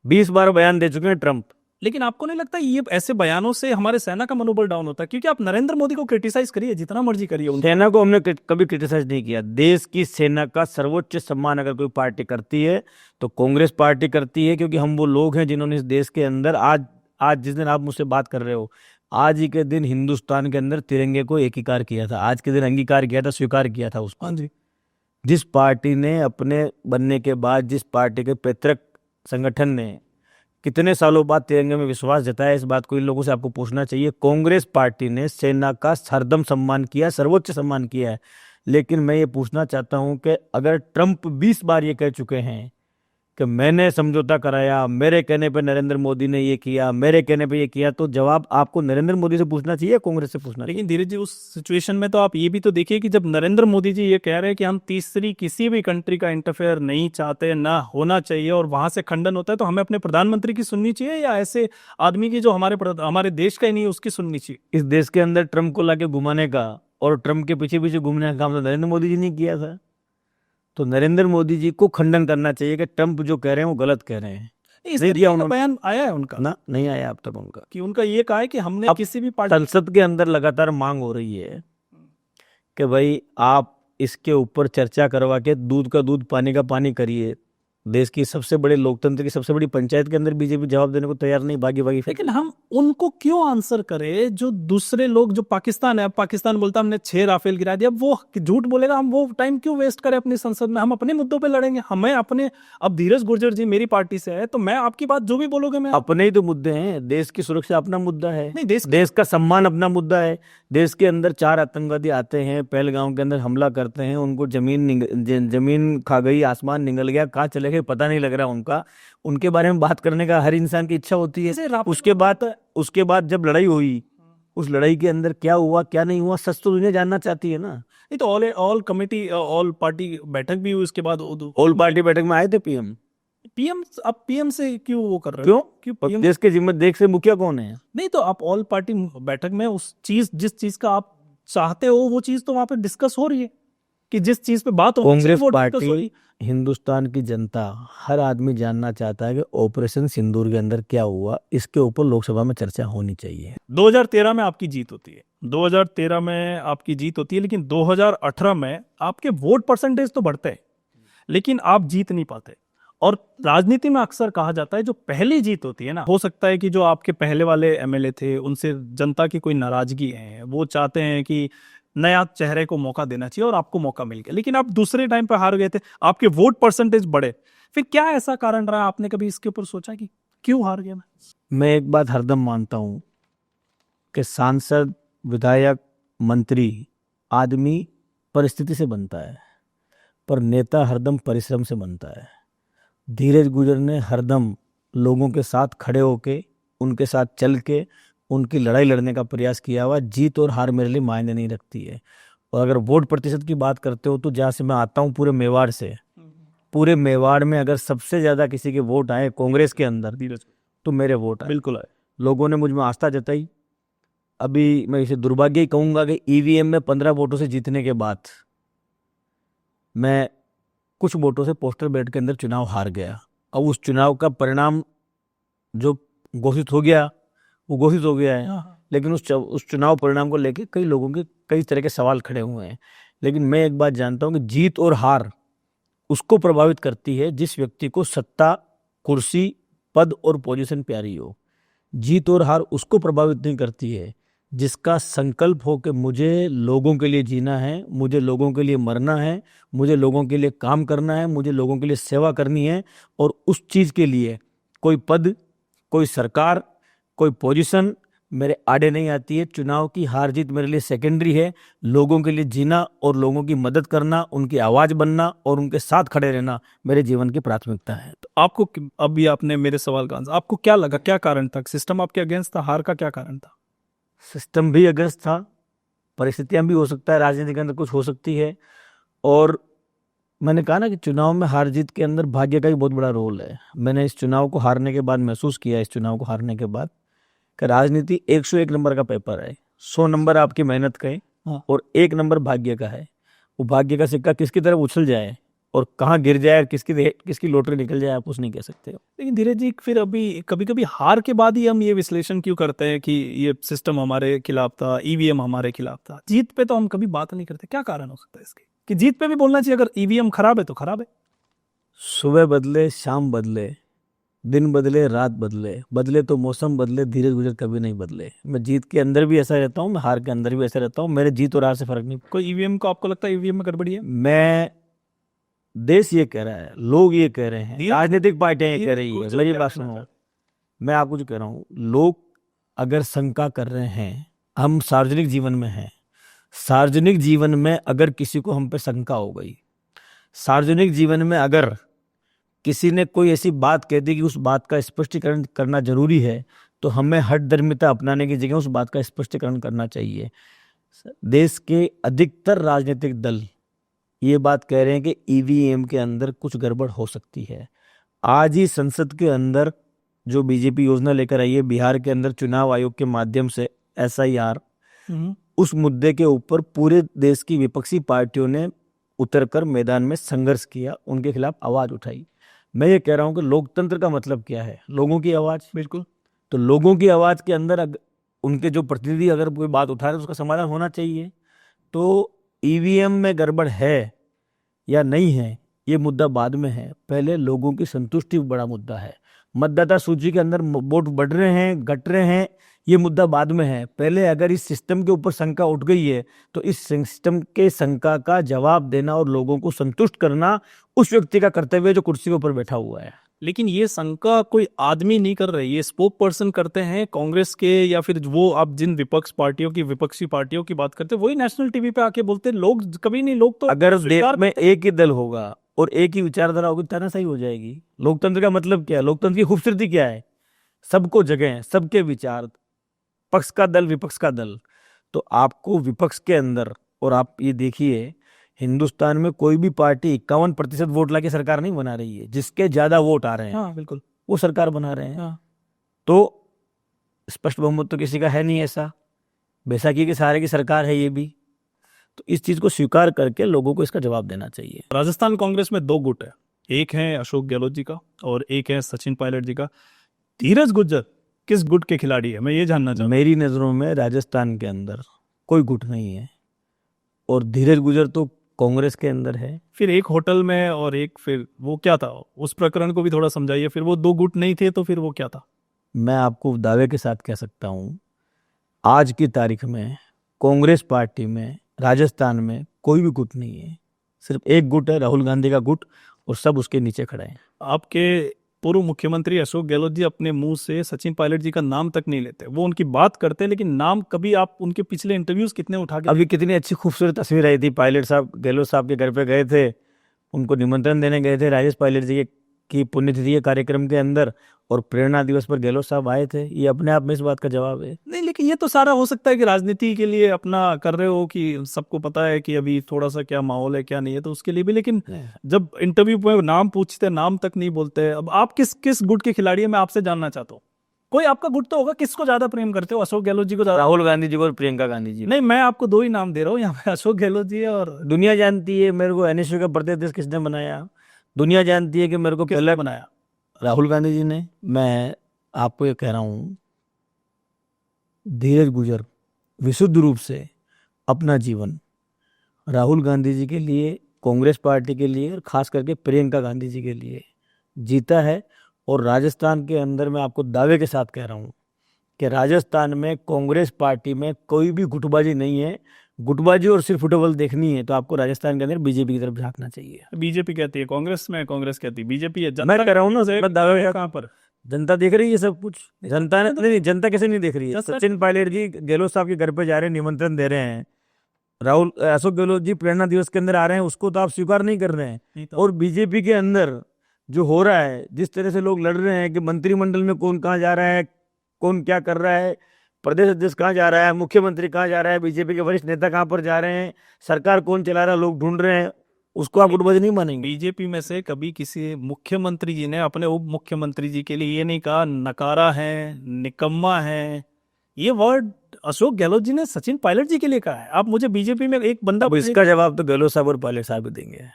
20 बार बयान दे चुके हैं ट्रंप। लेकिन आपको नहीं लगता ये ऐसे बयानों से हमारे सेना का मनोबल डाउन होता है? क्योंकि आप नरेंद्र मोदी को क्रिटिसाइज करिए जितना मर्जी करिए, सेना को हमने कभी क्रिटिसाइज नहीं किया। देश की सेना का सर्वोच्च सम्मान अगर कोई पार्टी करती है तो कांग्रेस पार्टी करती है, क्योंकि हम वो लोग हैं जिन्होंने इस देश के अंदर आज जिस दिन आप मुझसे बात कर रहे हो, आज ही के दिन हिंदुस्तान के अंदर तिरंगे को एकीकार किया था, आज के दिन अंगीकार किया था, स्वीकार किया था उसको। हाँ जी। जिस पार्टी ने अपने बनने के बाद, जिस पार्टी के पैतृक संगठन ने कितने सालों बाद तिरंगे में विश्वास जताया, इस बात को इन लोगों से आपको पूछना चाहिए। कांग्रेस पार्टी ने सेना का हरदम सम्मान किया, सर्वोच्च सम्मान किया है। लेकिन मैं ये पूछना चाहता हूं कि अगर ट्रंप 20 बार ये कह चुके हैं कि मैंने समझौता कराया, मेरे कहने पे नरेंद्र मोदी ने ये किया, मेरे कहने पे ये किया, तो जवाब आपको नरेंद्र मोदी से पूछना चाहिए, कांग्रेस से पूछना चाहिए। लेकिन धीरे जी, उस सिचुएशन में तो आप ये भी तो देखिए कि जब नरेंद्र मोदी जी ये कह रहे हैं कि हम तीसरी किसी भी कंट्री का इंटरफेयर नहीं चाहते, ना होना चाहिए, और वहां से खंडन होता है, तो हमें अपने प्रधानमंत्री की सुननी चाहिए या ऐसे आदमी की जो हमारे देश का ही नहीं है उसकी सुननी चाहिए? इस देश के अंदर ट्रंप को लाके घुमाने का और ट्रंप के पीछे पीछे घूमने का काम तो नरेंद्र मोदी जी ने किया था। तो नरेंद्र मोदी जी को खंडन करना चाहिए कि ट्रंप जो कह रहे हैं वो गलत कह रहे हैं। इस तरीके का बयान आया है उनका ना, नहीं आया अब तक उनका, कि उनका ये कहा है कि हमने अब किसी भी पार्टी। संसद के अंदर लगातार मांग हो रही है कि भाई आप इसके ऊपर चर्चा करवा के दूध का दूध पानी का पानी करिए। देश की सबसे बड़े लोकतंत्र की सबसे बड़ी पंचायत के अंदर बीजेपी जवाब देने को तैयार नहीं, बागी बागी। लेकिन हम उनको क्यों आंसर करें जो दूसरे लोग, जो पाकिस्तान है, पाकिस्तान बोलता हमने 6 राफेल गिरा दिया, वो झूठ बोलेगा, हम वो टाइम क्यों वेस्ट करें अपनी संसद में? हम अपने मुद्दों पे लड़ेंगे, हमें अपने। अब धीरज गुर्जर जी मेरी पार्टी से है, तो मैं आपकी बात जो भी बोलोगे मैं। अपने ही तो मुद्दे हैं, देश की सुरक्षा अपना मुद्दा है, नहीं, देश का सम्मान अपना मुद्दा है। देश के अंदर 4 आतंकवादी आते हैं, पहलगांव के अंदर हमला करते हैं, उनको जमीन खा गई, आसमान निगल गया, कहाँ चले गए पता नहीं लग रहा उनका। उनके बारे में बात करने का हर इंसान की इच्छा होती है। उसके बाद जब लड़ाई हुई उस लड़ाई के अंदर क्या हुआ क्या नहीं हुआ, सच तो दुनिया जानना चाहती है ना। नहीं तो ऑल कमेटी ऑल पार्टी बैठक भी हुई उसके बाद ऑल पार्टी बैठक में आए थे पीएम। पीएम, आप पीएम से क्यों वो कर रहे क्यों? हो? क्यों और पीएम? देश के जिम्मे देश से मुखिया कौन है? नहीं तो आप ऑल पार्टी बैठक में उस चीज जिस चीज का आप चाहते हो वो चीज तो वहां पे डिस्कस हो रही है, कि जिस चीज पे बात हो कांग्रेस वो डिस्कस हो रही पार्टी, हिंदुस्तान की जनता, हर आदमी जानना चाहता है कि ऑपरेशन सिंदूर के अंदर क्या हुआ, इसके ऊपर लोकसभा में चर्चा होनी चाहिए। 2013 में आपकी जीत होती है, 2013 में आपकी जीत होती है, लेकिन 2018 में आपके वोट परसेंटेज तो बढ़ते हैं लेकिन आप जीत नहीं पाते। और राजनीति में अक्सर कहा जाता है जो पहली जीत होती है ना, हो सकता है कि जो आपके पहले वाले एमएलए थे उनसे जनता की कोई नाराजगी है, वो चाहते हैं कि नया चेहरे को मौका देना चाहिए और आपको मौका मिल गया, लेकिन आप दूसरे टाइम पे हार गए थे, आपके वोट परसेंटेज बढ़े। फिर क्या ऐसा कारण रहा? आपने कभी इसके ऊपर सोचा कि क्यों हार गया मैं एक बात हरदम मानता हूं कि सांसद, विधायक, मंत्री आदमी परिस्थिति से बनता है, पर नेता हरदम परिश्रम से बनता है। धीरज गुजर ने हरदम लोगों के साथ खड़े होके, उनके साथ चल के, उनकी लड़ाई लड़ने का प्रयास किया हुआ। जीत और हार मेरे लिए मायने नहीं रखती है। और अगर वोट प्रतिशत की बात करते हो तो जहाँ से मैं आता हूँ, पूरे मेवाड़ से, पूरे मेवाड़ में अगर सबसे ज्यादा किसी के वोट आए कांग्रेस के अंदर धीरज? तो मेरे वोट आए। बिल्कुल है। लोगों ने मुझ में आस्था जताई। अभी मैं इसे दुर्भाग्य ही कहूंगा कि ईवीएम में 15 वोटों से जीतने के बाद मैं कुछ वोटों से पोस्टल बैलेट के अंदर चुनाव हार गया। अब उस चुनाव का परिणाम जो घोषित हो गया वो घोषित हो गया है, लेकिन उस चुनाव परिणाम को लेके कई लोगों के कई तरह के सवाल खड़े हुए हैं। लेकिन मैं एक बात जानता हूं कि जीत और हार उसको प्रभावित करती है जिस व्यक्ति को सत्ता, कुर्सी, पद और पोजीशन प्यारी हो। जीत और हार उसको प्रभावित नहीं करती है जिसका संकल्प हो कि मुझे लोगों के लिए जीना है, मुझे लोगों के लिए मरना है, मुझे लोगों के लिए काम करना है, मुझे लोगों के लिए सेवा करनी है। और उस चीज के लिए कोई पद, कोई सरकार, कोई पोजीशन मेरे आड़े नहीं आती है। चुनाव की हार जीत मेरे लिए सेकेंडरी है। लोगों के लिए जीना और लोगों की मदद करना, उनकी आवाज बनना और उनके साथ खड़े रहना मेरे जीवन की प्राथमिकता है। तो आपको अभी आपने मेरे सवाल का आंसर, आपको क्या लगा, क्या कारण था? सिस्टम आपके अगेंस्ट था? हार का क्या कारण था? सिस्टम भी अगेंस्ट था, परिस्थितियां भी हो सकता है, राजनीति के अंदर कुछ हो सकती है। और मैंने कहा ना कि चुनाव में हार जीत के अंदर भाग्य का भी बहुत बड़ा रोल है। मैंने इस चुनाव को हारने के बाद महसूस किया, इस चुनाव को हारने के बाद, कि राजनीति 101 नंबर का पेपर है। 100 नंबर आपकी मेहनत का है और 1 नंबर भाग्य का है। वो भाग्य का सिक्का किसकी तरफ उछल जाए और कहाँ गिर जाए, किसकी लॉटरी निकल जाए, आप कुछ नहीं कह सकते हो। लेकिन धीरज जी, फिर अभी कभी कभी हार के बाद ही हम ये विश्लेषण क्यों करते हैं कि ये सिस्टम हमारे खिलाफ था, ईवीएम हमारे खिलाफ था? जीत पे तो हम कभी बात नहीं करते। क्या कारण हो सकता है इसके कि जीत पे भी बोलना चाहिए? अगर ईवीएम खराब है तो खराब है। सुबह बदले, शाम बदले, दिन बदले, रात बदले, बदले तो मौसम बदले, धीरज गुजर कभी नहीं बदले। मैं जीत के अंदर भी ऐसा रहता हूँ, मैं हार के अंदर भी ऐसा रहता हूँ। मेरे जीत और हार से फर्क नहीं। कोई ईवीएम को आपको लगता है ईवीएम में गड़बड़ी है? मैं, देश ये कह रहा है, लोग ये कह रहे हैं, राजनीतिक पार्टियां ये कह रही है। मेरी बात सुनो, मैं आपको जो कह रहा हूँ, लोग अगर शंका कर रहे हैं, हम सार्वजनिक जीवन में हैं, सार्वजनिक जीवन में अगर किसी को हम पे शंका हो गई, सार्वजनिक जीवन में अगर किसी ने कोई ऐसी बात कह दी कि उस बात का स्पष्टीकरण करना जरूरी है, तो हमें हठधर्मिता अपनाने की जगह उस बात का स्पष्टीकरण करना चाहिए। देश के अधिकतर राजनीतिक दल ये बात कह रहे हैं कि ईवीएम के अंदर कुछ गड़बड़ हो सकती है। आज ही संसद के अंदर जो बीजेपी योजना लेकर आई है, बिहार के अंदर चुनाव आयोग के माध्यम से एसआईआर, उस मुद्दे के ऊपर पूरे देश की विपक्षी पार्टियों ने उतरकर मैदान में संघर्ष किया, उनके खिलाफ आवाज उठाई। मैं ये कह रहा हूं कि लोकतंत्र का मतलब क्या है? लोगों की आवाज। बिल्कुल। तो लोगों की आवाज के अंदर उनके जो प्रतिनिधि अगर कोई बात उठा रहे तो उसका समाधान होना चाहिए। तो ईवीएम में गड़बड़ है या नहीं है ये मुद्दा बाद में है, पहले लोगों की संतुष्टि बड़ा मुद्दा है। मतदाता सूची के अंदर वोट बढ़ रहे हैं, घट रहे हैं, ये मुद्दा बाद में है। पहले अगर इस सिस्टम के ऊपर शंका उठ गई है तो इस सिस्टम के शंका का जवाब देना और लोगों को संतुष्ट करना उस व्यक्ति का कर्तव्य है जो कुर्सी के ऊपर बैठा हुआ है। लेकिन ये शंका कोई आदमी नहीं कर रहे, ये स्पोक पर्सन करते हैं कांग्रेस के, या फिर वो आप जिन विपक्षी पार्टियों की बात करते हैं वही नेशनल टीवी पे आके बोलते हैं। लोग कभी नहीं, लोग तो अगर देश में एक ही दल होगा और एक ही विचारधारा होगी, तानाशाही हो जाएगी। लोकतंत्र का मतलब क्या है? लोकतंत्र की खूबसूरती क्या है? सबको जगह है, सबके विचार, पक्ष का दल विपक्ष का दल, तो आपको विपक्ष के अंदर, और आप ये देखिए हिंदुस्तान में कोई भी पार्टी 51% वोट लाके सरकार नहीं बना रही है। जिसके ज्यादा वोट आ रहे हैं हाँ बिल्कुल। वो सरकार बना रहे हैं। हाँ तो स्पष्ट बहुमत तो किसी का है नहीं ऐसा, बैसाखी के सहारे की सरकार है ये भी। तो इस चीज को स्वीकार करके लोगों को इसका जवाब देना चाहिए। राजस्थान कांग्रेस में दो गुट है, एक है अशोक गहलोत जी का और एक है सचिन पायलट जी का। धीरज गुर्जर किस गुट के खिलाड़ी है, मैं ये जानना चाहूँ। मेरी नजरों में राजस्थान के अंदर कोई गुट नहीं है, और धीरज गुर्जर तो कांग्रेस के अंदर है। फिर एक होटल में और एक, फिर वो क्या था, उस प्रकरण को भी थोड़ा समझाइए। फिर वो दो गुट नहीं थे तो फिर वो क्या था? मैं आपको दावे के साथ कह सकता हूं, आज की तारीख में कांग्रेस पार्टी में राजस्थान में कोई भी गुट नहीं है। सिर्फ एक गुट है, राहुल गांधी का गुट, और सब उसके नीचे खड़े हैं। आपके पूर्व मुख्यमंत्री अशोक गहलोत जी अपने मुंह से सचिन पायलट जी का नाम तक नहीं लेते, वो उनकी बात करते हैं, लेकिन नाम कभी आप उनके पिछले इंटरव्यूज कितने उठा के अभी कितनी अच्छी खूबसूरत तस्वीर आई थी, पायलट साहब गहलोत साहब के घर पे गए थे, उनको निमंत्रण देने गए थे राजेश पायलट जी की पुण्यतिथि के कार्यक्रम के अंदर, और प्रेरणा दिवस पर गहलोत साहब आए थे। ये अपने आप में इस बात का जवाब है। नहीं, लेकिन ये तो सारा हो सकता है कि राजनीति के लिए अपना कर रहे हो, कि सबको पता है कि अभी थोड़ा सा क्या माहौल है क्या नहीं है, तो उसके लिए भी। लेकिन जब इंटरव्यू में नाम पूछते नाम तक नहीं बोलते। अब आप किस किस गुट के खिलाड़ी है, मैं आपसे जानना चाहता हूँ। कोई आपका गुट तो होगा, किसको ज्यादा प्रेम करते हो, अशोक गहलोत जी को ज्यादा? राहुल गांधी जी को और प्रियंका गांधी जी। नहीं, मैं आपको दो ही नाम दे रहा हूँ यहाँ पे, अशोक गहलोत जी और दुनिया जानती है मेरे को एनएसयू का प्रदेश किसने बनाया। दुनिया जानती है कि मेरे को किसने बनाया? राहुल गांधी जी ने। मैं आपको ये कह रहा हूं, धीरज गुर्जर विशुद्ध रूप से अपना जीवन राहुल गांधी जी के लिए, कांग्रेस पार्टी के लिए, और खास करके प्रियंका गांधी जी के लिए जीता है। और राजस्थान के अंदर मैं आपको दावे के साथ कह रहा हूं कि राजस्थान में कांग्रेस पार्टी में कोई भी गुटबाजी नहीं है। गुटबाजी और सिर्फ फुटबॉल देखनी है तो आपको राजस्थान के अंदर बीजेपी की तरफ झांकना चाहिए। बीजेपी कहती है कांग्रेस में, कांग्रेस कहती है बीजेपी है। मैं कह रहा हूँ ना, मैं दावे कहाँ पर? जनता देख रही है सब कुछ। जनता ने नहीं, जनता कैसे नहीं देख रही है? सचिन पायलट जी गहलोत साहब के घर पे जा रहे हैं, निमंत्रण दे रहे हैं। राहुल अशोक गहलोत जी प्रेरणा दिवस के अंदर आ रहे हैं, उसको तो आप स्वीकार नहीं कर रहे हैं। और बीजेपी के अंदर जो हो रहा है, जिस तरह से लोग लड़ रहे हैं कि मंत्रिमंडल में कौन कहाँ जा रहा है, कौन क्या कर रहा है, प्रदेश अध्यक्ष कहाँ जा रहा है, मुख्यमंत्री कहाँ जा रहा है, बीजेपी के वरिष्ठ नेता कहाँ पर जा रहे हैं, सरकार कौन चला रहा है, लोग ढूंढ रहे हैं, उसको आप गुटबाजी नहीं मानेंगे। बीजेपी में से कभी किसी मुख्यमंत्री जी ने अपने उप मुख्यमंत्री जी के लिए ये नहीं कहा नकारा है, निकम्मा है। ये वर्ड अशोक गहलोत जी ने सचिन पायलट जी के लिए कहा है। आप मुझे बीजेपी में एक बंदा, इसका जवाब तो गहलोत साहब और पायलट साहब देंगे।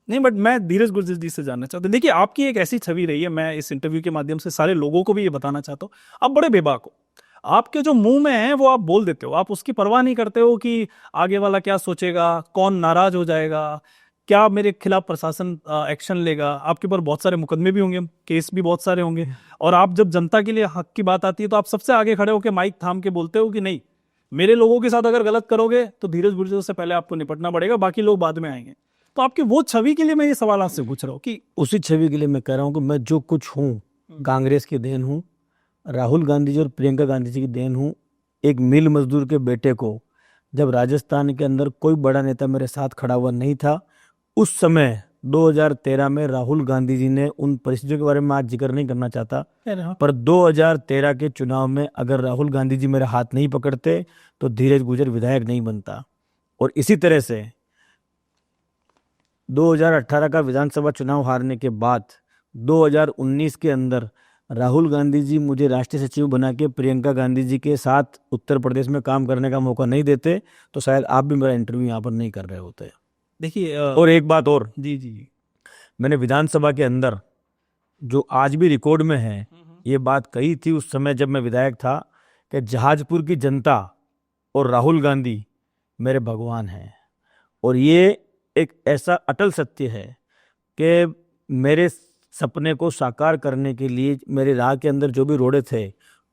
नहीं, बट मैं धीरज गुर्जर जी से जानना चाहता हूँ। देखिए, आपकी एक ऐसी छवि रही है, मैं इस इंटरव्यू के माध्यम से सारे लोगों को भी ये बताना चाहता हूँ, आप बड़े बेबाक हो। आपके जो मुंह में है वो आप बोल देते हो, आप उसकी परवाह नहीं करते हो कि आगे वाला क्या सोचेगा, कौन नाराज हो जाएगा, क्या मेरे खिलाफ प्रशासन एक्शन लेगा। आपके ऊपर बहुत सारे मुकदमे भी होंगे, केस भी बहुत सारे होंगे, और आप जब जनता के लिए हक की बात आती है तो आप सबसे आगे खड़े होकर माइक थाम के बोलते हो कि नहीं, मेरे लोगों के साथ अगर गलत करोगे तो धीरज गुर्जर से पहले आपको निपटना पड़ेगा, बाकी लोग बाद में आएंगे। तो आपकी वो छवि के लिए मैं ये सवाल आपसे पूछ रहा हूँ कि उसी छवि के लिए मैं कह रहा हूँ कि मैं जो कुछ हूँ कांग्रेस की देन हूँ, राहुल गांधी जी और प्रियंका गांधी जी की देन हूँ। एक मिल मजदूर के बेटे को जब राजस्थान के अंदर कोई बड़ा नेता मेरे साथ खड़ा हुआ नहीं था, उस समय 2013 में राहुल गांधी जी ने, उन परिस्थितियों के बारे में आज जिक्र नहीं करना चाहता, पर 2013 के चुनाव में अगर राहुल गांधी जी मेरा हाथ नहीं पकड़ते तो धीरज गुर्जर विधायक नहीं बनता। और इसी तरह से 2018 का विधानसभा चुनाव हारने के बाद 2019 के अंदर राहुल गांधी जी मुझे राष्ट्रीय सचिव बना के प्रियंका गांधी जी के साथ उत्तर प्रदेश में काम करने का मौका नहीं देते तो शायद आप भी मेरा इंटरव्यू यहाँ पर नहीं कर रहे होते। देखिए, और एक बात और, जी जी, मैंने विधानसभा के अंदर जो आज भी रिकॉर्ड में है ये बात कही थी उस समय जब मैं विधायक था कि जहाजपुर की जनता और राहुल गांधी मेरे भगवान हैं। और ये एक ऐसा अटल सत्य है कि मेरे सपने को साकार करने के लिए मेरे राह के अंदर जो भी रोड़े थे,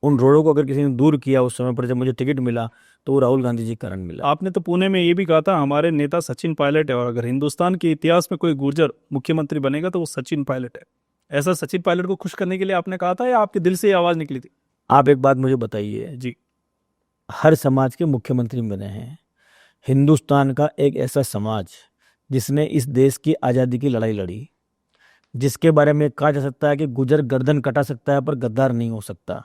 उन रोड़ों को अगर किसी ने दूर किया उस समय पर जब मुझे टिकट मिला तो वो राहुल गांधी जी के कारण मिला। आपने तो पुणे में ये भी कहा था हमारे नेता सचिन पायलट है, और अगर हिंदुस्तान के इतिहास में कोई गुर्जर मुख्यमंत्री बनेगा तो वो सचिन पायलट है। ऐसा सचिन पायलट को खुश करने के लिए आपने कहा था या आपके दिल से ये आवाज निकली थी? आप एक बात मुझे बताइए जी, हर समाज के मुख्यमंत्री बने हैं। हिंदुस्तान का एक ऐसा समाज जिसने इस देश की आज़ादी की लड़ाई लड़ी, जिसके बारे में कहा जा सकता है कि गुजर गर्दन कटा सकता है पर गद्दार नहीं हो सकता,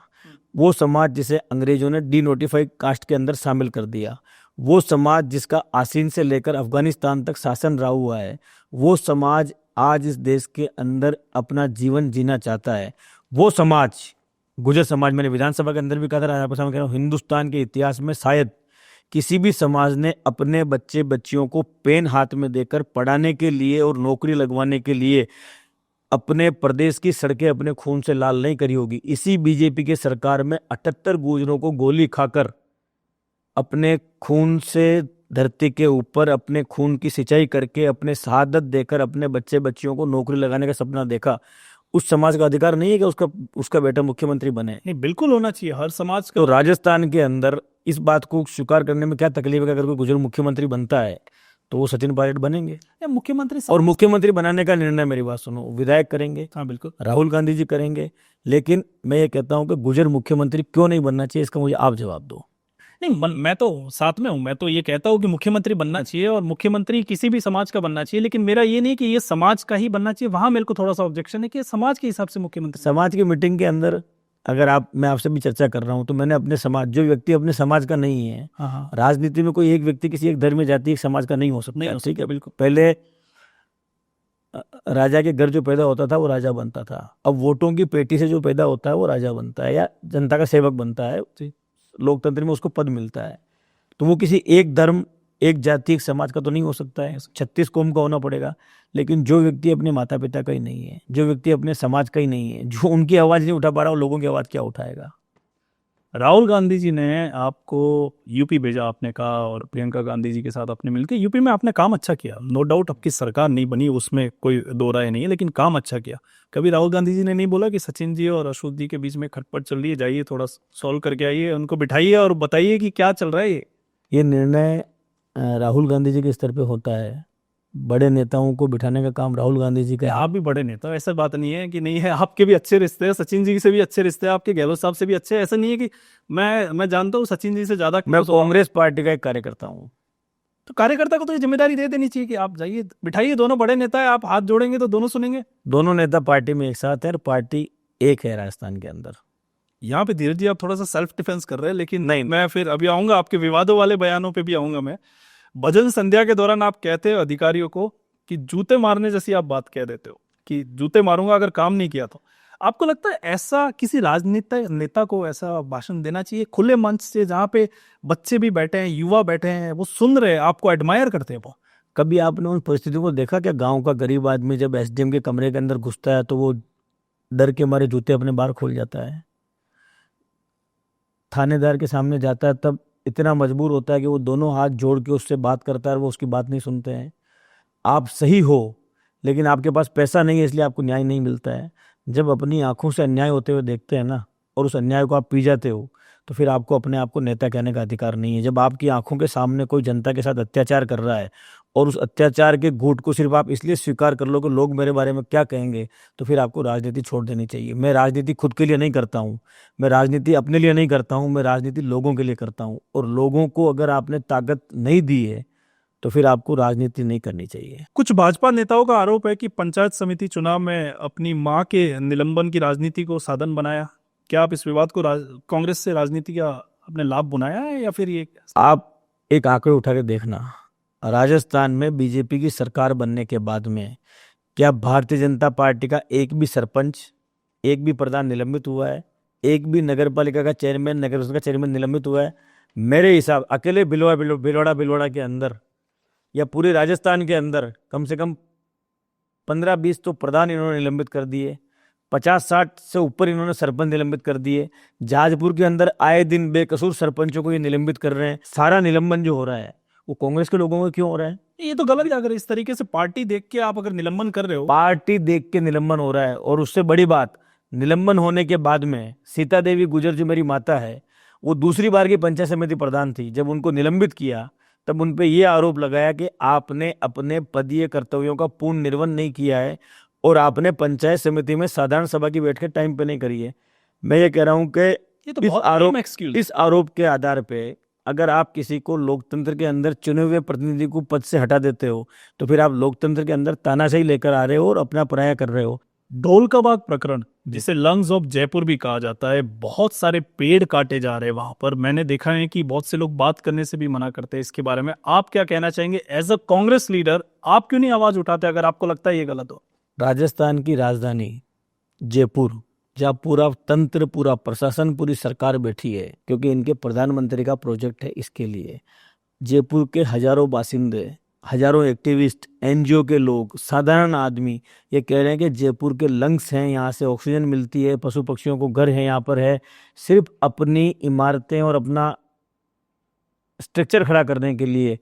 वो समाज जिसे अंग्रेजों ने डिनोटिफाइड कास्ट के अंदर शामिल कर दिया, वो समाज जिसका आसीन से लेकर अफगानिस्तान तक शासन रहा हुआ है, वो समाज आज इस देश के अंदर अपना जीवन जीना चाहता है। वो समाज, गुर्जर समाज, मैंने विधानसभा के अंदर भी कहा था, राजसभा में कह रहा हूं, हिंदुस्तान के इतिहास में शायद किसी भी समाज ने अपने बच्चे बच्चियों को पेन हाथ में देकर पढ़ाने के लिए और नौकरी लगवाने के लिए अपने प्रदेश की सड़कें अपने खून से लाल नहीं करी होगी। इसी बीजेपी के सरकार में 78 गुर्जरों को गोली खाकर अपने खून से धरती के ऊपर अपने खून की सिंचाई करके अपने शहादत देकर अपने बच्चे बच्चियों को नौकरी लगाने का सपना देखा। उस समाज का अधिकार नहीं है कि उसका बेटा मुख्यमंत्री बने। नहीं, बिल्कुल होना चाहिए हर समाज का। तो राजस्थान के अंदर इस बात को स्वीकार करने में क्या तकलीफ है कि अगर कोई गुजर मुख्यमंत्री बनता है तो वो सचिन पायलट बनेंगे, मुख्यमंत्री और मुख्यमंत्री बनाने का निर्णय, मेरी बात सुनो, विधायक करेंगे, हाँ बिल्कुल, राहुल गांधी जी करेंगे। लेकिन मैं ये कहता हूं कि गुजर मुख्यमंत्री क्यों नहीं बनना चाहिए, इसका मुझे आप जवाब दो। नहीं मैं तो साथ में हूँ, मैं तो ये कहता हूँ कि मुख्यमंत्री बनना चाहिए और मुख्यमंत्री किसी भी समाज का बनना चाहिए, लेकिन मेरा ये नहीं कि ये समाज का ही बनना चाहिए। वहां मेरे को थोड़ा सा ऑब्जेक्शन है कि समाज के हिसाब से मुख्यमंत्री। समाज की मीटिंग के अंदर अगर मैं आपसे भी चर्चा कर रहा हूं तो मैंने अपने समाज, जो व्यक्ति अपने समाज का नहीं है, हाँ, राजनीति में कोई एक व्यक्ति किसी एक धर्म जाति एक समाज का नहीं हो सकता, ठीक है, बिल्कुल। पहले राजा के घर जो पैदा होता था वो राजा बनता था, अब वोटों की पेटी से जो पैदा होता है वो राजा बनता है या जनता का सेवक बनता है, लोकतंत्र में उसको पद मिलता है। तो वो किसी एक धर्म, एक जाति, एक समाज का तो नहीं हो सकता है, 36 कौम का होना पड़ेगा। लेकिन जो व्यक्ति अपने माता पिता का ही नहीं है, जो व्यक्ति अपने समाज का ही नहीं है, जो उनकी आवाज नहीं उठा पा रहा, वो लोगों की आवाज क्या उठाएगा। राहुल गांधी जी ने आपको यूपी भेजा, आपने कहा, और प्रियंका गांधी जी के साथ आपने मिलकर यूपी में आपने काम अच्छा किया। नो डाउट आपकी सरकार नहीं बनी, उसमें कोई दो राय नहीं है, लेकिन काम अच्छा किया। कभी राहुल गांधी जी ने नहीं बोला कि सचिन जी और अशोक जी के बीच में खटपट चल रही है, जाइए थोड़ा सॉल्व करके आइए, उनको बिठाइए और बताइए कि क्या चल रहा है? ये निर्णय राहुल गांधी जी के स्तर पे होता है। बड़े नेताओं को बिठाने का काम राहुल गांधी जी का है। आप भी बड़े नेता, ऐसा बात नहीं है कि नहीं है, आपके भी अच्छे रिश्ते हैं, सचिन जी से भी अच्छे रिश्ते हैं, आपके गहलोत साहब से भी अच्छे हैं। ऐसा नहीं है कि मैं जानता हूँ सचिन जी से ज्यादा। मैं कांग्रेस पार्टी का एक कार्यकर्ता हूँ। तो कार्यकर्ता को तो ये जिम्मेदारी दे देनी चाहिए कि आप जाइए बिठाइए, दोनों बड़े नेता है, आप हाथ जोड़ेंगे तो दोनों सुनेंगे। दोनों नेता पार्टी में एक साथ है और पार्टी एक है राजस्थान के अंदर। यहाँ पे धीरज जी आप थोड़ा सा सेल्फ डिफेंस कर रहे हैं, लेकिन नहीं, मैं फिर अभी आऊंगा, आपके विवादों वाले बयानों पे भी आऊंगा मैं। भजन संध्या के दौरान आप कहते हो अधिकारियों को कि जूते मारने जैसी आप बात कह देते हो कि जूते मारूंगा अगर काम नहीं किया तो। आपको लगता है ऐसा किसी राजनीतिक नेता को ऐसा भाषण देना चाहिए खुले मंच से, जहाँ पे बच्चे भी बैठे हैं, युवा बैठे हैं, वो सुन रहे हैं, आपको एडमायर करते हैं वो? कभी आपने उन परिस्थितियों को देखा क्या? गांव का गरीब आदमी जब एसडीएम के कमरे के अंदर घुसता है तो वो डर के मारे जूते अपने बाहर खोल जाता है। थानेदार के सामने जाता है तब इतना मजबूर होता है कि वो दोनों हाथ जोड़ के उससे बात करता है और वो उसकी बात नहीं सुनते हैं। आप सही हो लेकिन आपके पास पैसा नहीं है, इसलिए आपको न्याय नहीं मिलता है। जब अपनी आंखों से अन्याय होते हुए देखते हैं ना और उस अन्याय को आप पी जाते हो तो फिर आपको अपने आप को नेता कहने का अधिकार नहीं है। जब आपकी आंखों के सामने कोई जनता के साथ अत्याचार कर रहा है और उस अत्याचार के घूंट को सिर्फ आप इसलिए स्वीकार कर लो कि लोग मेरे बारे में क्या कहेंगे, तो फिर आपको राजनीति छोड़ देनी चाहिए। मैं राजनीति खुद के लिए नहीं करता हूँ, मैं राजनीति अपने लिए नहीं करता हूँ, मैं राजनीति लोगों के लिए करता हूँ। और लोगों को अगर आपने ताकत नहीं दी है तो फिर आपको राजनीति नहीं करनी चाहिए। कुछ भाजपा नेताओं का आरोप है कि पंचायत समिति चुनाव में अपनी मां के निलंबन की राजनीति को साधन बनाया। क्या आप इस विवाद को कांग्रेस से राजनीति का अपने लाभ बनाया है या फिर ये? आप एक आंकड़े उठा के देखना, राजस्थान में बीजेपी की सरकार बनने के बाद में क्या भारतीय जनता पार्टी का एक भी सरपंच, एक भी प्रधान निलंबित हुआ है? एक भी नगर पालिका का चेयरमैन, नगर परिषद का चेयरमैन निलंबित हुआ है? मेरे हिसाब अकेले भिलवाड़ा के अंदर या पूरे राजस्थान के अंदर कम से कम 15-20 तो प्रधान इन्होंने निलंबित कर दिए, 50-60 से ऊपर इन्होंने सरपंच निलंबित कर दिए। जाजपुर के अंदर आए दिन बेकसूर सरपंचों को ये निलंबित कर रहे हैं। सारा निलंबन जो हो रहा है वो कांग्रेस के लोगों को क्यों हो रहा है? ये तो गलत है। अगर इस तरीके से पार्टी देख के आप अगर निलंबन कर रहे हो, पार्टी देख के निलंबन हो रहा है। और उससे बड़ी बात, निलंबन होने के बाद में सीता देवी गुजर जो मेरी माता है, वो दूसरी बार की पंचायत समिति प्रधान थी। जब उनको निलंबित किया तब उन पे ये आरोप लगाया कि आपने अपने पदीय कर्तव्यों का पूर्ण निर्वहन नहीं किया है और आपने पंचायत समिति में साधारण सभा की बैठकें टाइम पे नहीं करी है। मैं ये कह रहा हूं कि ये तो इस आरोप के आधार पे अगर आप किसी को लोकतंत्र के अंदर चुने हुए प्रतिनिधि को पद से हटा देते हो तो फिर आप लोकतंत्र के अंदर तानाशाही लेकर आ रहे हो और अपना पराया कर रहे हो। ढोल का बाग प्रकरण जिसे लंग्स ऑफ जयपुर भी कहा जाता है, बहुत सारे पेड़ काटे जा रहे हैं वहां पर। मैंने देखा है कि बहुत से लोग बात करने से भी मना करते हैं इसके बारे में। आप क्या कहना चाहेंगे एज अ कांग्रेस लीडर? आप क्यों नहीं आवाज उठाते अगर आपको लगता है ये गलत हो? राजस्थान की राजधानी जयपुर, जहाँ पूरा तंत्र, पूरा प्रशासन, पूरी सरकार बैठी है, क्योंकि इनके प्रधानमंत्री का प्रोजेक्ट है इसके लिए। जयपुर के हजारों बासिंदे, हजारों एक्टिविस्ट, एनजीओ के लोग, साधारण आदमी ये कह रहे हैं कि जयपुर के लंग्स हैं, यहाँ से ऑक्सीजन मिलती है, पशु पक्षियों को घर है यहाँ पर है। सिर्फ अपनी इमारतें और अपना स्ट्रक्चर खड़ा करने के लिए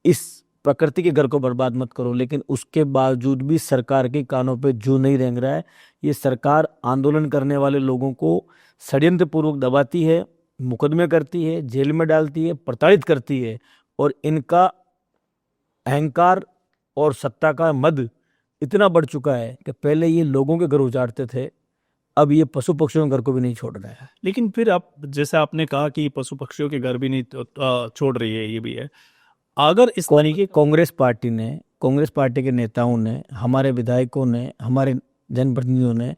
इस प्रकृति के घर को बर्बाद मत करो। लेकिन उसके बावजूद भी सरकार के कानों पे जू नहीं रेंग रहा है। ये सरकार आंदोलन करने वाले लोगों को षड्यंत्र पूर्वक दबाती है, मुकदमे करती है, जेल में डालती है, प्रताड़ित करती है। और इनका अहंकार और सत्ता का मद इतना बढ़ चुका है कि पहले ये लोगों के घर उजाड़ते थे, अब ये पशु पक्षियों के घर को भी नहीं छोड़ रहा है। लेकिन फिर आप, जैसे आपने कहा कि पशु पक्षियों के घर भी नहीं छोड़ रही है, ये भी है। अगर इस यानी कि कांग्रेस पार्टी ने, कांग्रेस पार्टी के नेताओं ने, हमारे विधायकों ने, हमारे जनप्रतिनिधियों ने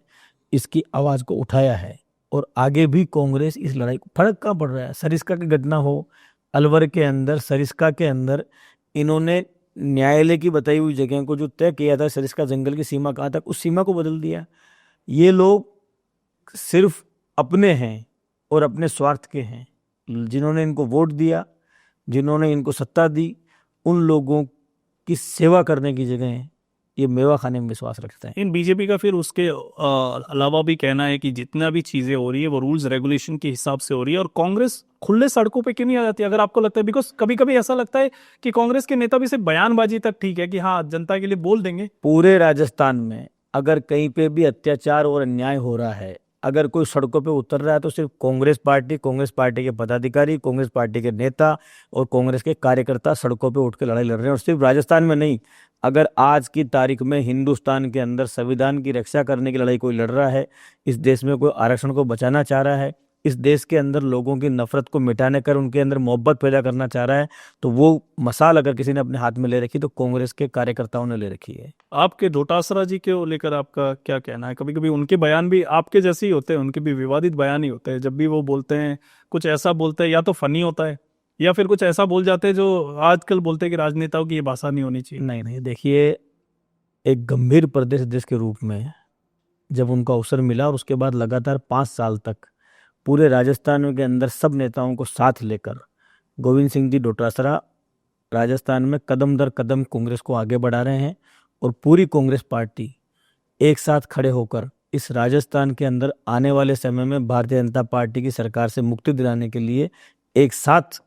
इसकी आवाज को उठाया है और आगे भी कांग्रेस इस लड़ाई को, फर्क कहाँ पड़ रहा है? सरिस्का की घटना हो, अलवर के अंदर, सरिस्का के अंदर इन्होंने न्यायालय की बताई हुई जगह को जो तय किया था, सरिस्का जंगल की सीमा कहाँ तक, उस सीमा को बदल दिया। ये लोग सिर्फ अपने हैं और अपने स्वार्थ के हैं। जिन्होंने इनको वोट दिया, जिन्होंने इनको सत्ता दी, उन लोगों की सेवा करने की जगह ये मेवा खाने में विश्वास रखते हैं। इन बीजेपी का फिर उसके अलावा भी कहना है कि जितना भी चीजें हो रही है वो रूल्स रेगुलेशन के हिसाब से हो रही है, और कांग्रेस खुले सड़कों पे क्यों नहीं आ जाती अगर आपको लगता है? बिकॉज कभी कभी ऐसा लगता है कि कांग्रेस के नेता भी सिर्फ बयानबाजी तक ठीक है कि हाँ जनता के लिए बोल देंगे। पूरे राजस्थान में अगर कहीं पे भी अत्याचार और अन्याय हो रहा है, अगर कोई सड़कों पे उतर रहा है, तो सिर्फ कांग्रेस पार्टी के पदाधिकारी, कांग्रेस पार्टी के नेता और कांग्रेस के कार्यकर्ता सड़कों पे उठ के लड़ाई लड़ रहे हैं। और सिर्फ राजस्थान में नहीं, अगर आज की तारीख में हिंदुस्तान के अंदर संविधान की रक्षा करने की लड़ाई कोई लड़ रहा है, इस देश में कोई आरक्षण को बचाना चाह रहा है, इस देश के अंदर लोगों की नफरत को मिटाने कर उनके अंदर मोहब्बत पैदा करना चाह रहा है, तो वो मसाल अगर किसी ने अपने हाथ में ले रखी तो कांग्रेस के कार्यकर्ताओं ने ले रखी है। आपके डोटासरा जी के लेकर आपका क्या कहना है? कभी कभी उनके बयान भी आपके जैसे ही होते हैं, उनके भी विवादित बयान ही होते हैं। जब भी वो बोलते हैं कुछ ऐसा बोलते हैं, या तो फनी होता है या फिर कुछ ऐसा बोल जाते हैं जो आजकल बोलते हैं कि राजनेताओं की ये भाषा नहीं होनी चाहिए। नहीं, देखिए, एक गंभीर प्रदेश अध्यक्ष के रूप में जब उनका अवसर मिला और उसके बाद लगातार 5 साल तक पूरे राजस्थान के अंदर सब नेताओं को साथ लेकर गोविंद सिंह जी डोटासरा राजस्थान में कदम दर कदम कांग्रेस को आगे बढ़ा रहे हैं। और पूरी कांग्रेस पार्टी एक साथ खड़े होकर इस राजस्थान के अंदर आने वाले समय में भारतीय जनता पार्टी की सरकार से मुक्ति दिलाने के लिए एक साथ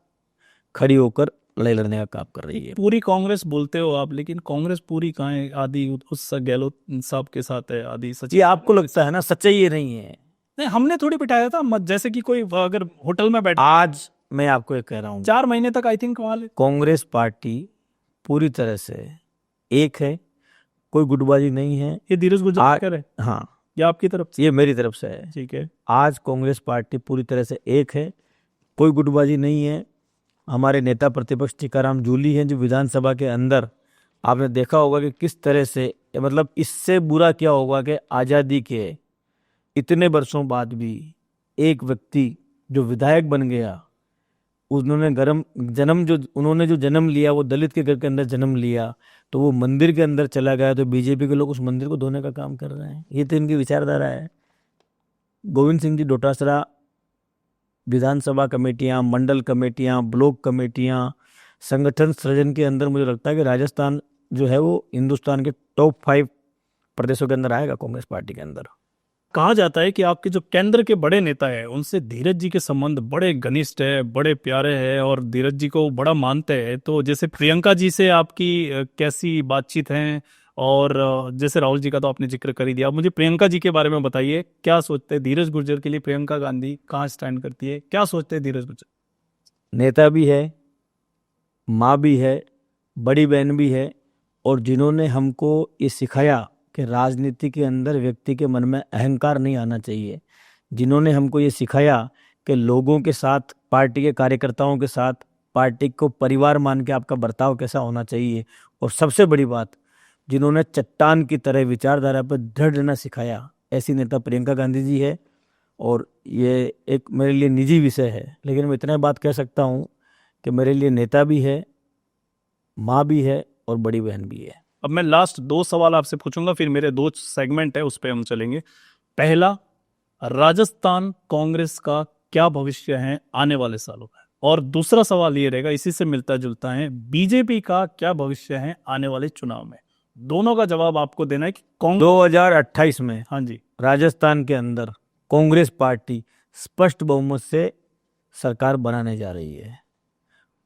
खड़ी होकर लड़ाई लड़ने का काम कर रही है। पूरी कांग्रेस बोलते हो आप, लेकिन कांग्रेस पूरी कहाँ है? आधी उस गहलोत साहब के साथ है, आधी ये आपको लगता है ना, सच्चाई ये नहीं है। नहीं, हमने थोड़ी बिठाया था जैसे कि कोई अगर होटल में बैठ, आज मैं आपको ये कह रहा हूँ, 4 महीने तक आई थिंक वहां कांग्रेस पार्टी पूरी तरह से एक है, कोई गुटबाजी नहीं है। ये धीरज गुजर कह रहे हैं? हाँ, ये आपकी तरफ से? ये मेरी तरफ से है। ठीक है। आज कांग्रेस पार्टी पूरी तरह से एक है, कोई गुटबाजी नहीं है। हमारे नेता प्रतिपक्ष टीकाराम जूली हैं, जो विधानसभा के अंदर आपने देखा होगा कि किस तरह से, मतलब इससे बुरा क्या होगा कि आज़ादी के इतने वर्षों बाद भी एक व्यक्ति जो विधायक बन गया, उन्होंने उन्होंने जो जन्म लिया वो दलित के घर के अंदर जन्म लिया, तो वो मंदिर के अंदर चला गया, तो बीजेपी के लोग उस मंदिर को धोने का काम कर रहे हैं। ये तो इनकी विचारधारा है। गोविंद सिंह जी डोटासरा विधानसभा कमेटियां, मंडल कमेटियां, ब्लॉक कमेटियां, संगठन सृजन के अंदर मुझे लगता है कि राजस्थान जो है वो हिंदुस्तान के टॉप 5 प्रदेशों के अंदर आएगा कांग्रेस पार्टी के अंदर। कहा जाता है कि आपके जो केंद्र के बड़े नेता है उनसे धीरज जी के संबंध बड़े घनिष्ठ है, बड़े प्यारे हैं और धीरज जी को बड़ा मानते हैं। तो जैसे प्रियंका जी से आपकी कैसी बातचीत है? और जैसे राहुल जी का तो आपने जिक्र कर ही दिया, मुझे प्रियंका जी के बारे में बताइए, क्या सोचते हैं धीरज गुर्जर के लिए? प्रियंका गांधी कहाँ स्टैंड करती है? क्या सोचते हैं धीरज गुर्जर? नेता भी है, माँ भी है, बड़ी बहन भी है, और जिन्होंने हमको ये सिखाया कि राजनीति के अंदर व्यक्ति के मन में अहंकार नहीं आना चाहिए, जिन्होंने हमको ये सिखाया कि लोगों के साथ, पार्टी के कार्यकर्ताओं के साथ, पार्टी को परिवार मान के आपका बर्ताव कैसा होना चाहिए, और सबसे बड़ी बात, जिन्होंने चट्टान की तरह विचारधारा पर दृढ़ रहना सिखाया, ऐसी नेता प्रियंका गांधी जी है। और ये एक मेरे लिए निजी विषय है, लेकिन मैं इतना बात कह सकता हूँ कि मेरे लिए नेता भी है, माँ भी है और बड़ी बहन भी है। अब मैं लास्ट 2 सवाल आपसे पूछूंगा, फिर मेरे 2 सेगमेंट है उस पर हम चलेंगे। पहला, राजस्थान कांग्रेस का क्या भविष्य है आने वाले सालों में? और दूसरा सवाल ये रहेगा, इसी से मिलता जुलता है, बीजेपी का क्या भविष्य है आने वाले चुनाव में? दोनों का जवाब आपको देना है कि 2028 में हाँ जी, राजस्थान के अंदर कांग्रेस पार्टी स्पष्ट बहुमत से सरकार बनाने जा रही है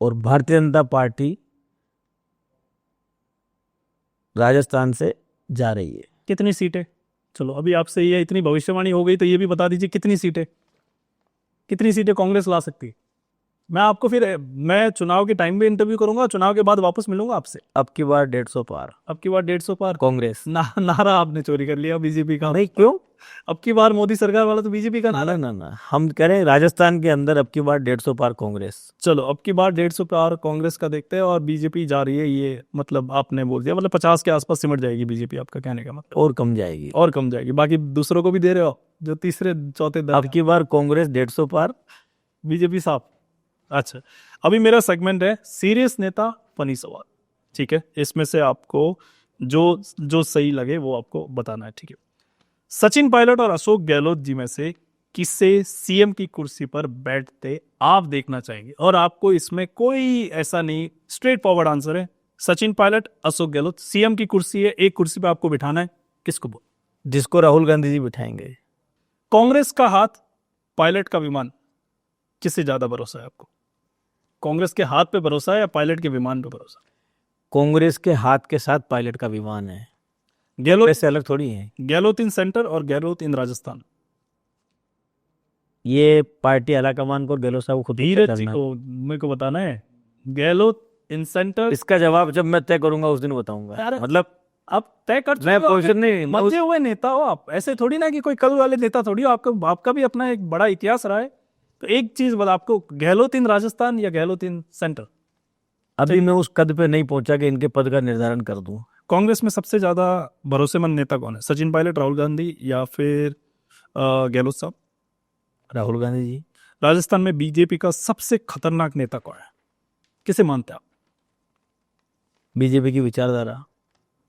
और भारतीय जनता पार्टी राजस्थान से जा रही है। कितनी सीटें? चलो अभी आपसे ये इतनी भविष्यवाणी हो गई तो ये भी बता दीजिए, कितनी सीटें कांग्रेस ला सकती है? मैं आपको फिर मैं चुनाव के टाइम में इंटरव्यू करूंगा, चुनाव के बाद वापस मिलूंगा आपसे। अब की बार 150 पार अब की बार 150 पार कांग्रेस। नारा आपने चोरी कर लिया बीजेपी का। नहीं, क्यों? अब की बार मोदी सरकार वाला तो बीजेपी का नारा। ना, हम कह रहे हैं राजस्थान के अंदर अब की बार 150 पार कांग्रेस। चलो अब की बार 150 पार कांग्रेस का देखते हैं, और बीजेपी जा रही है, ये मतलब आपने बोल दिया, मतलब 50 के आसपास सिमट जाएगी बीजेपी, आपका कहने का मतलब? और कम जाएगी। और कम जाएगी। बाकी दूसरों को भी दे रहे हो जो तीसरे चौथे अब की बार कांग्रेस 150 पार, बीजेपी साफ। अच्छा, अभी मेरा सेगमेंट है सीरियस नेता फनी सवाल। ठीक है, इसमें से आपको जो जो सही लगे वो आपको बताना है। ठीक है, सचिन पायलट और अशोक गहलोत जी में से किसे सीएम की कुर्सी पर बैठते आप देखना चाहेंगे? और आपको इसमें कोई ऐसा नहीं, स्ट्रेट फॉरवर्ड आंसर है। सचिन पायलट, अशोक गहलोत, सीएम की कुर्सी है, एक कुर्सी पे आपको बिठाना है, किसको बोल? जिसको राहुल गांधी जी बिठाएंगे। कांग्रेस का हाथ, पायलट का विमान, किससे ज्यादा भरोसा है आपको? कांग्रेस के हाथ पे भरोसा है या पायलट के विमान पे भरोसा? कांग्रेस के हाथ के साथ पायलट का विमान है। गहलोत वैसे अलग थोड़ी है। गहलोत इन सेंटर और गहलोत इन राजस्थान। ये पार्टी आलाकमान को, गहलोत साहब को खुद तय धीरज जी करना। को मेरे को बताना है, गहलोत इन सेंटर। इसका जवाब जब मैं तय करूंगा उस दिन बताऊंगा। अरे, मतलब आप तय कर चुके मैं हो, पोजीशन नहीं, मैं मजे हुए नेता हो आप, ऐसे थोड़ी ना कि कोई कल वाले नेता थोड़ी हो, आपका भी अपना एक बड़ा इतिहास रहा है। तो एक चीज बता, आपको गहलोत इन राजस्थान या गहलोत इन सेंटर? अभी मैं उस कद पे नहीं पहुंचा कि इनके पद का निर्धारण कर दूं। कांग्रेस में सबसे ज्यादा भरोसेमंद नेता कौन है? सचिन पायलट, राहुल गांधी या फिर गहलोत साहब? राहुल गांधी जी। राजस्थान में बीजेपी का सबसे खतरनाक नेता कौन है, किसे मानते हैं आप? बीजेपी की विचारधारा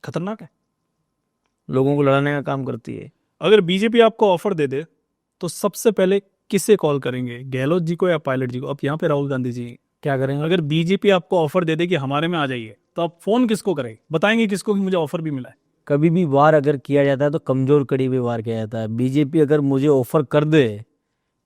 खतरनाक है, लोगों को लड़ाने का काम करती है। अगर बीजेपी आपको ऑफर दे दे तो सबसे पहले किसे कॉल करेंगे, गहलोत जी को या पायलट जी को? अब यहाँ पे राहुल गांधी जी क्या करेंगे? अगर बीजेपी आपको ऑफर दे दे कि हमारे में आ जाइए, तो आप फोन किसको करेंगे, बताएंगे किसको कि मुझे ऑफर भी मिला है? कभी भी वार अगर किया जाता है तो कमजोर कड़ी पे वार किया जाता है। बीजेपी अगर मुझे ऑफर कर दे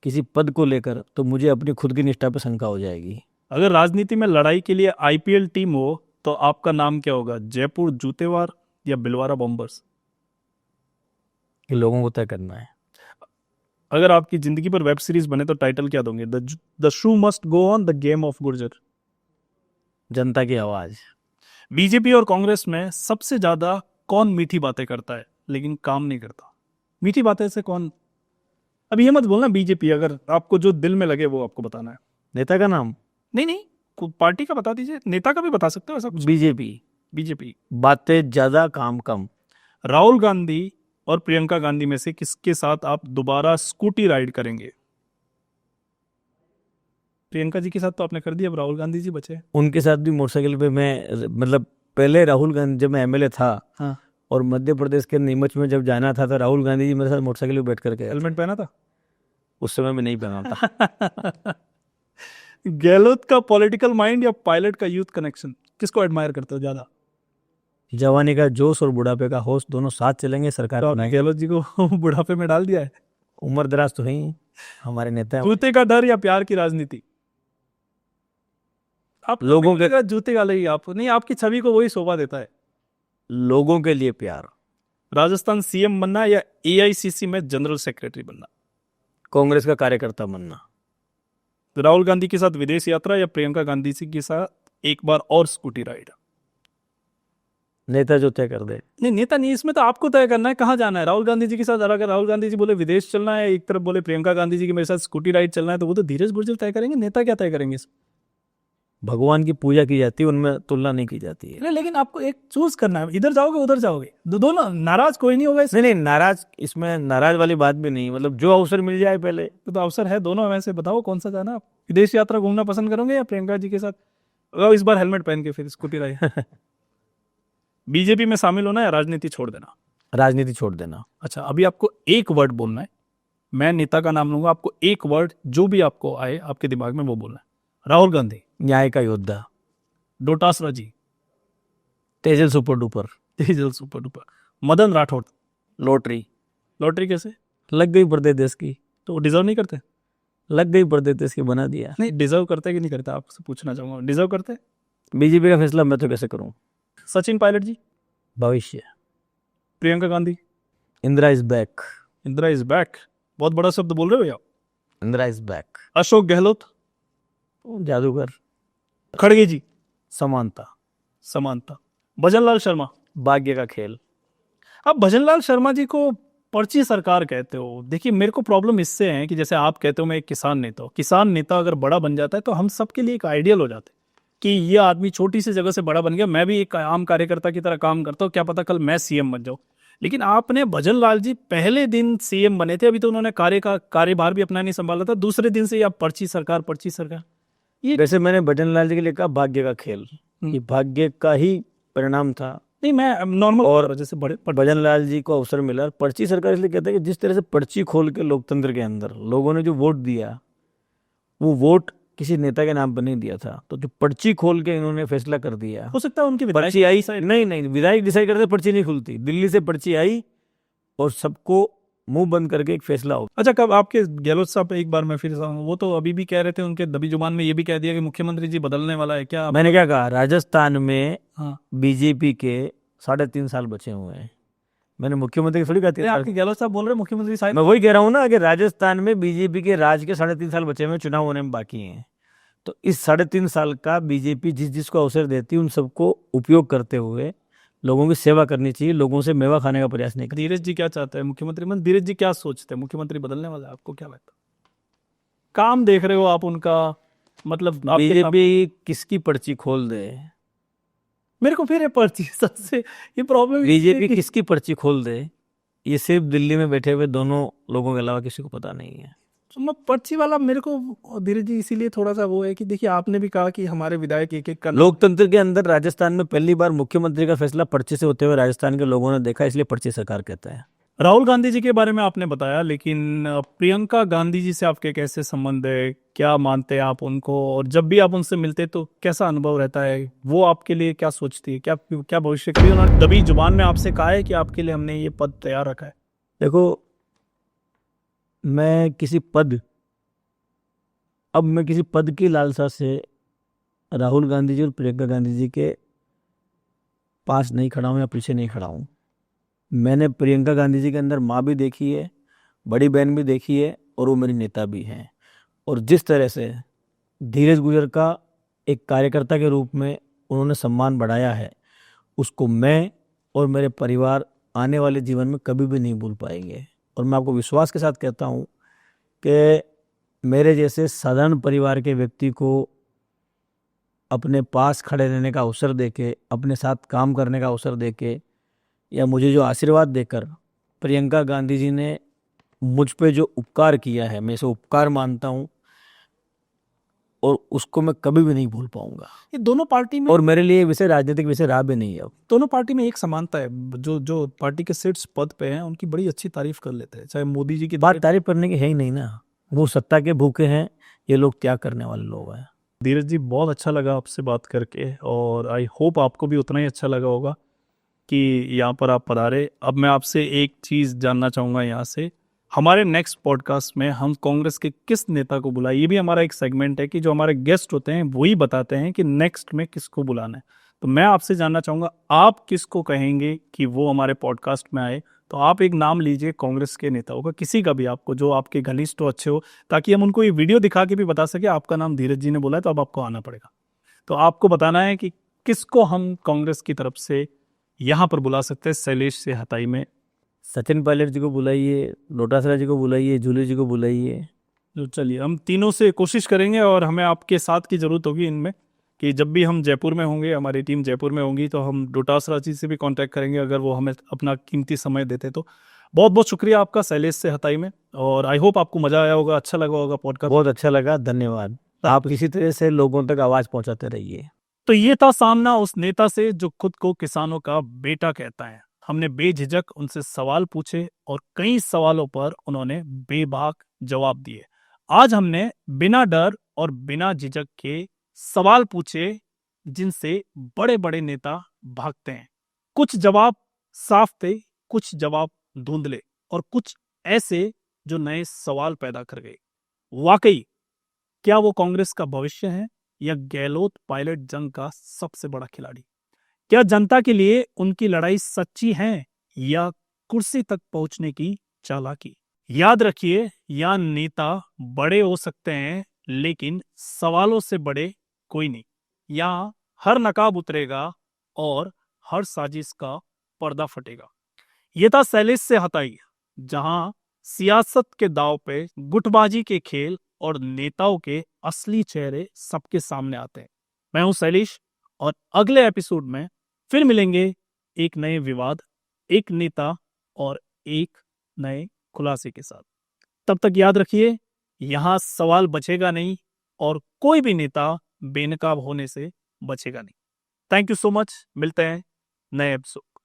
किसी पद को लेकर तो मुझे अपनी खुद की निष्ठा पे शंका हो जाएगी। अगर राजनीति में लड़ाई के लिए आईपीएल टीम हो तो आपका नाम क्या होगा, जयपुर जूतेवार या भिलवाड़ा बॉम्बर्स? कि लोगों को तय करना है। अगर आपकी जिंदगी पर वेब सीरीज बने तो टाइटल क्या दोगे? The shoe must go on, the game of Gurjar. जनता की आवाज। बीजेपी और कांग्रेस में सबसे ज्यादा कौन मीठी बातें करता है लेकिन काम नहीं करता? मीठी बातें से कौन? अब ये मत बोलना बीजेपी, अगर आपको जो दिल में लगे वो आपको बताना है। नेता का नाम? नहीं, पार्टी का बता दीजिए, नेता का भी बता सकते हो ऐसा कुछ। बीजेपी। बातें ज्यादा काम कम। राहुल गांधी और प्रियंका गांधी में से किसके साथ आप दोबारा स्कूटी राइड करेंगे? प्रियंका जी के साथ तो आपने कर दिया, अब राहुल गांधी जी बचे। उनके साथ भी मोटरसाइकिल पे मैं, मतलब पहले राहुल गांधी जब मैं एमएलए था, हाँ, और मध्य प्रदेश के नीमच में जब जाना था तो राहुल गांधी जी मेरे साथ मोटरसाइकिल पे बैठ कर गए। हेलमेट पहना था? उस समय में नहीं पहना था। गहलोत का पॉलिटिकल माइंड या पायलट का यूथ कनेक्शन, किसको एडमायर करते हो ज्यादा? जवानी का जोश और बुढ़ापे का होश दोनों साथ चलेंगे, सरकार तो बनाएंगे। गहलोत जी को बुढ़ापे में डाल दिया है। उम्र दराज तो है ही हमारे नेता। जूते का डर या प्यार की राजनीति? आप लोगों के जूते का ही आप नहीं, आपकी छवि को वही शोभा देता है। लोगों के लिए प्यार। राजस्थान सीएम बनना या एआईसीसी में जनरल सेक्रेटरी बनना? कांग्रेस का कार्यकर्ता बनना। तो राहुल गांधी के साथ विदेश यात्रा या प्रियंका गांधी जी के साथ एक बार और स्कूटी राइड? नेता जो तय कर दे। नहीं, नेता नहीं, इसमें तो आपको तय करना है कहाँ जाना है। राहुल गांधी जी के साथ, अगर राहुल गांधी जी बोले विदेश चलना है, एक तरफ बोले प्रियंका गांधी जी के मेरे साथ स्कूटी राइड चलना है, तो वो तो धीरज गुर्जर तय करेंगे, नेता क्या तय करेंगे? भगवान की पूजा की जाती है, उनमें तुलना नहीं की जाती है। लेकिन आपको एक चूज करना है, इधर जाओगे उधर जाओगे, दोनों नाराज कोई नहीं होगा नहीं नहीं, नाराज, इसमें नाराज वाली बात भी नहीं, मतलब जो अवसर मिल जाए पहले। तो अवसर है दोनों में से, बताओ कौन सा जाना आप? विदेश यात्रा घूमना पसंद करोगे या प्रियंका जी के साथ? इस बार हेलमेट पहन के फिर स्कूटी रहे। बीजेपी में शामिल होना या राजनीति छोड़ देना? राजनीति छोड़ देना। अच्छा, अभी आपको एक वर्ड बोलना है, मैं नेता का नाम लूंगा, आपको एक वर्ड जो भी आपको आए आपके दिमाग में वो बोलना है। राहुल गांधी, न्याय का योद्धा। Dotasra ji, Tejal super duper. Tejal super duper. Madan Rathore, lottery. Lottery कैसे? लग गई प्रदेश देश की। तो वो डिजर्व नहीं करते? लग गई प्रदेश देश की, बना दिया। नहीं, डिजर्व करते कि नहीं करते, आपसे पूछना चाहूंगा, डिजर्व करते? बीजेपी का फैसला मैं तो कैसे करूं। सचिन पायलट जी, भविष्य। Priyanka Gandhi, Indira is back. Indira is back, बहुत बड़ा शब्द बोल रहे हो आप। Indira is back. अशोक गहलोत, जादूगर। खड़गे जी, समानता। समानता। भजनलाल शर्मा। भाग्य का खेल। अब भजनलाल शर्मा जी को पर्ची सरकार कहते हो, देखिए मेरे को प्रॉब्लम इससे है कि जैसे आप कहते हो मैं एक किसान नेता हूं, किसान नेता अगर बड़ा बन जाता है तो हम सबके लिए एक आइडियल हो जाते हैं कि ये आदमी छोटी सी जगह से बड़ा बन गया, मैं भी एक आम कार्यकर्ता की तरह काम करता हूँ, क्या पता कल मैं सीएम बन जाऊं। लेकिन आपने भजनलाल जी पहले दिन सीएम बने थे, अभी तो उन्होंने कार्यभार भी अपना नहीं संभाला था, दूसरे दिन से ही आप पर्ची सरकार पर्ची सरकार। ये वैसे मैंने भजनलाल जी के लिए कहा भाग्य का खेल, ये भाग्य का ही परिणाम था। नहीं, मैं नॉर्मल और जैसे बड़े भजनलाल जी को अवसर मिला। पर्ची सरकार इसलिए कहते हैं कि जिस तरह से पर्ची खोल के लोकतंत्र के अंदर लोगों ने जो वोट दिया, वो वोट किसी नेता के नाम पर नहीं दिया था, तो जो पर्ची खोल के इन्होंने फैसला कर दिया। हो सकता है उनकी पर्ची आई, नहीं, विधायक डिसाइड करते, पर्ची नहीं खुलती, दिल्ली से पर्ची आई और सबको मुंह बंद करके एक फैसला हो। अच्छा, कब आपके गहलोत साहब एक बार मैं फिर वो तो अभी भी कह रहे थे, उनके दबी जुबान में ये भी कह दिया कि मुख्यमंत्री जी बदलने वाला है क्या? मैंने क्या कहा, राजस्थान में हाँ, बीजेपी के 3.5 साल बचे हुए हैं। मैंने मुख्यमंत्री की थोड़ी कहती है। आपके गहलोत साहब बोल रहे हैं मुख्यमंत्री साहब। मैं वही कह रहा हूँ ना कि राजस्थान में बीजेपी के राज के 3.5 साल बचे हुए, चुनाव होने में बाकी हैं। तो इस 3.5 साल का बीजेपी जिसको अवसर देती है उन सबको उपयोग करते हुए लोगों की सेवा करनी चाहिए, लोगों से मेवा खाने का प्रयास नहीं करना। धीरज जी क्या चाहते हैं मुख्यमंत्री मन? धीरज जी क्या सोचते हैं, मुख्यमंत्री बदलने वाला है? आपको क्या लगता है? काम देख रहे हो आप उनका, मतलब बीजेपी किसकी पर्ची खोल दे, मेरे को फिर ये पर्ची सबसे ये प्रॉब्लम, बीजेपी किसकी पर्ची खोल दे, ये सिर्फ दिल्ली में बैठे हुए दोनों लोगों के अलावा किसी को पता नहीं है। मैं पर्ची वाला मेरे को धीरज जी इसीलिए थोड़ा सा वो है कि देखिए आपने भी कहा कि हमारे विधायक एक एक का लोकतंत्र के अंदर राजस्थान में पहली बार मुख्यमंत्री का फैसला पर्ची से होते हुए राजस्थान के लोगों ने देखा, इसलिए पर्ची सरकार कहता है। राहुल गांधी जी के बारे में आपने बताया, लेकिन प्रियंका गांधी जी से आपके कैसे संबंध है, क्या मानते हैं आप उनको, और जब भी आप उनसे मिलते तो कैसा अनुभव रहता है, वो आपके लिए क्या सोचती है, क्या क्या भविष्य के लिए उन्होंने दबी जुबान में आपसे कहा है कि आपके लिए हमने ये पद तैयार रखा है? देखो, मैं किसी पद की लालसा से राहुल गांधी जी और प्रियंका गांधी जी के पास नहीं खड़ा हूं या पीछे नहीं खड़ा हूं। मैंने प्रियंका गांधी जी के अंदर माँ भी देखी है, बड़ी बहन भी देखी है, और वो मेरी नेता भी हैं। और जिस तरह से धीरज गुजर का एक कार्यकर्ता के रूप में उन्होंने सम्मान बढ़ाया है, उसको मैं और मेरे परिवार आने वाले जीवन में कभी भी नहीं भूल पाएंगे। और मैं आपको विश्वास के साथ कहता हूँ कि मेरे जैसे साधारण परिवार के व्यक्ति को अपने पास खड़े रहने का अवसर देके, अपने साथ काम करने का अवसर देके, या मुझे जो आशीर्वाद देकर प्रियंका गांधी जी ने मुझ पे जो उपकार किया है, मैं इसे उपकार मानता हूँ और उसको मैं कभी भी नहीं भूल पाऊंगा। ये दोनों पार्टी में, और मेरे लिए विषय राजनीतिक विषय रहा भी नहीं है। अब दोनों पार्टी में एक समानता है, जो पार्टी के शीर्ष पद पे हैं उनकी बड़ी अच्छी तारीफ कर लेते हैं, चाहे मोदी जी की बात तारीफ करने की है ही नहीं ना, वो सत्ता के भूखे हैं, ये लोग त्याग करने वाले लोग हैं। धीरज जी, बहुत अच्छा लगा आपसे बात करके, और आई होप आपको भी उतना ही अच्छा लगा होगा कि यहाँ पर आप पधारे। अब मैं आपसे एक चीज़ जानना चाहूँगा यहाँ से, हमारे नेक्स्ट पॉडकास्ट में हम कांग्रेस के किस नेता को बुलाए, ये भी हमारा एक सेगमेंट है कि जो हमारे गेस्ट होते हैं वही बताते हैं कि नेक्स्ट में किसको बुलाना है। तो मैं आपसे जानना चाहूँगा, आप किसको कहेंगे कि वो हमारे पॉडकास्ट में आए? तो आप एक नाम लीजिए कांग्रेस के नेताओं का, किसी का भी आपको, जो आपके घनिष्ठ हो, अच्छे हो, ताकि हम उनको ये वीडियो दिखा के भी बता सके आपका नाम धीरज जी ने बोला है तो अब आपको आना पड़ेगा। तो आपको बताना है कि किसको हम कांग्रेस की तरफ से यहाँ पर बुला सकते हैं। शैलेश से हताई में सचिन पायलट जी को बुलाइए, डोटासरा जी को बुलाइए, जूली जी को बुलाइए। तो चलिए हम तीनों से कोशिश करेंगे, और हमें आपके साथ की ज़रूरत होगी इनमें, कि जब भी हम जयपुर में होंगे, हमारी टीम जयपुर में होंगी, तो हम डोटासरा जी से भी कांटेक्ट करेंगे अगर वो हमें अपना कीमती समय देते तो। बहुत बहुत शुक्रिया आपका शैलेश से हताई में, और आई होप आपको मजा आया होगा, अच्छा लगा होगा पॉडकास्ट। बहुत अच्छा लगा, धन्यवाद। आप इसी तरह से लोगों तक आवाज पहुंचाते रहिए। तो ये था सामना उस नेता से जो खुद को किसानों का बेटा कहता है। हमने बेझिझक उनसे सवाल पूछे और कई सवालों पर उन्होंने बेबाक जवाब दिए। आज हमने बिना डर और बिना झिझक के सवाल पूछे जिनसे बड़े बड़े नेता भागते हैं। कुछ जवाब साफ थे, कुछ जवाब धुंधले, और कुछ ऐसे जो नए सवाल पैदा कर गए। वाकई क्या वो कांग्रेस का भविष्य है, या गहलोत पायलट जंग का सबसे बड़ा खिलाड़ी? क्या जनता के लिए उनकी लड़ाई सच्ची है, या कुर्सी तक पहुंचने की चालाकी? याद रखिए, या नेता बड़े हो सकते हैं लेकिन सवालों से बड़े कोई नहीं। या हर नकाब उतरेगा और हर साजिश का पर्दा फटेगा। ये था शैलेश से हताई, जहां सियासत के दाव पे गुटबाजी के खेल और नेताओं के असली चेहरे सबके सामने आते हैं। मैं हूं शैलेश, और अगले एपिसोड में फिर मिलेंगे एक नए विवाद, एक नेता और एक नए खुलासे के साथ। तब तक याद रखिए, यहां सवाल बचेगा नहीं, और कोई भी नेता बेनकाब होने से बचेगा नहीं। Thank you so much. मिलते हैं नए एपिसोड।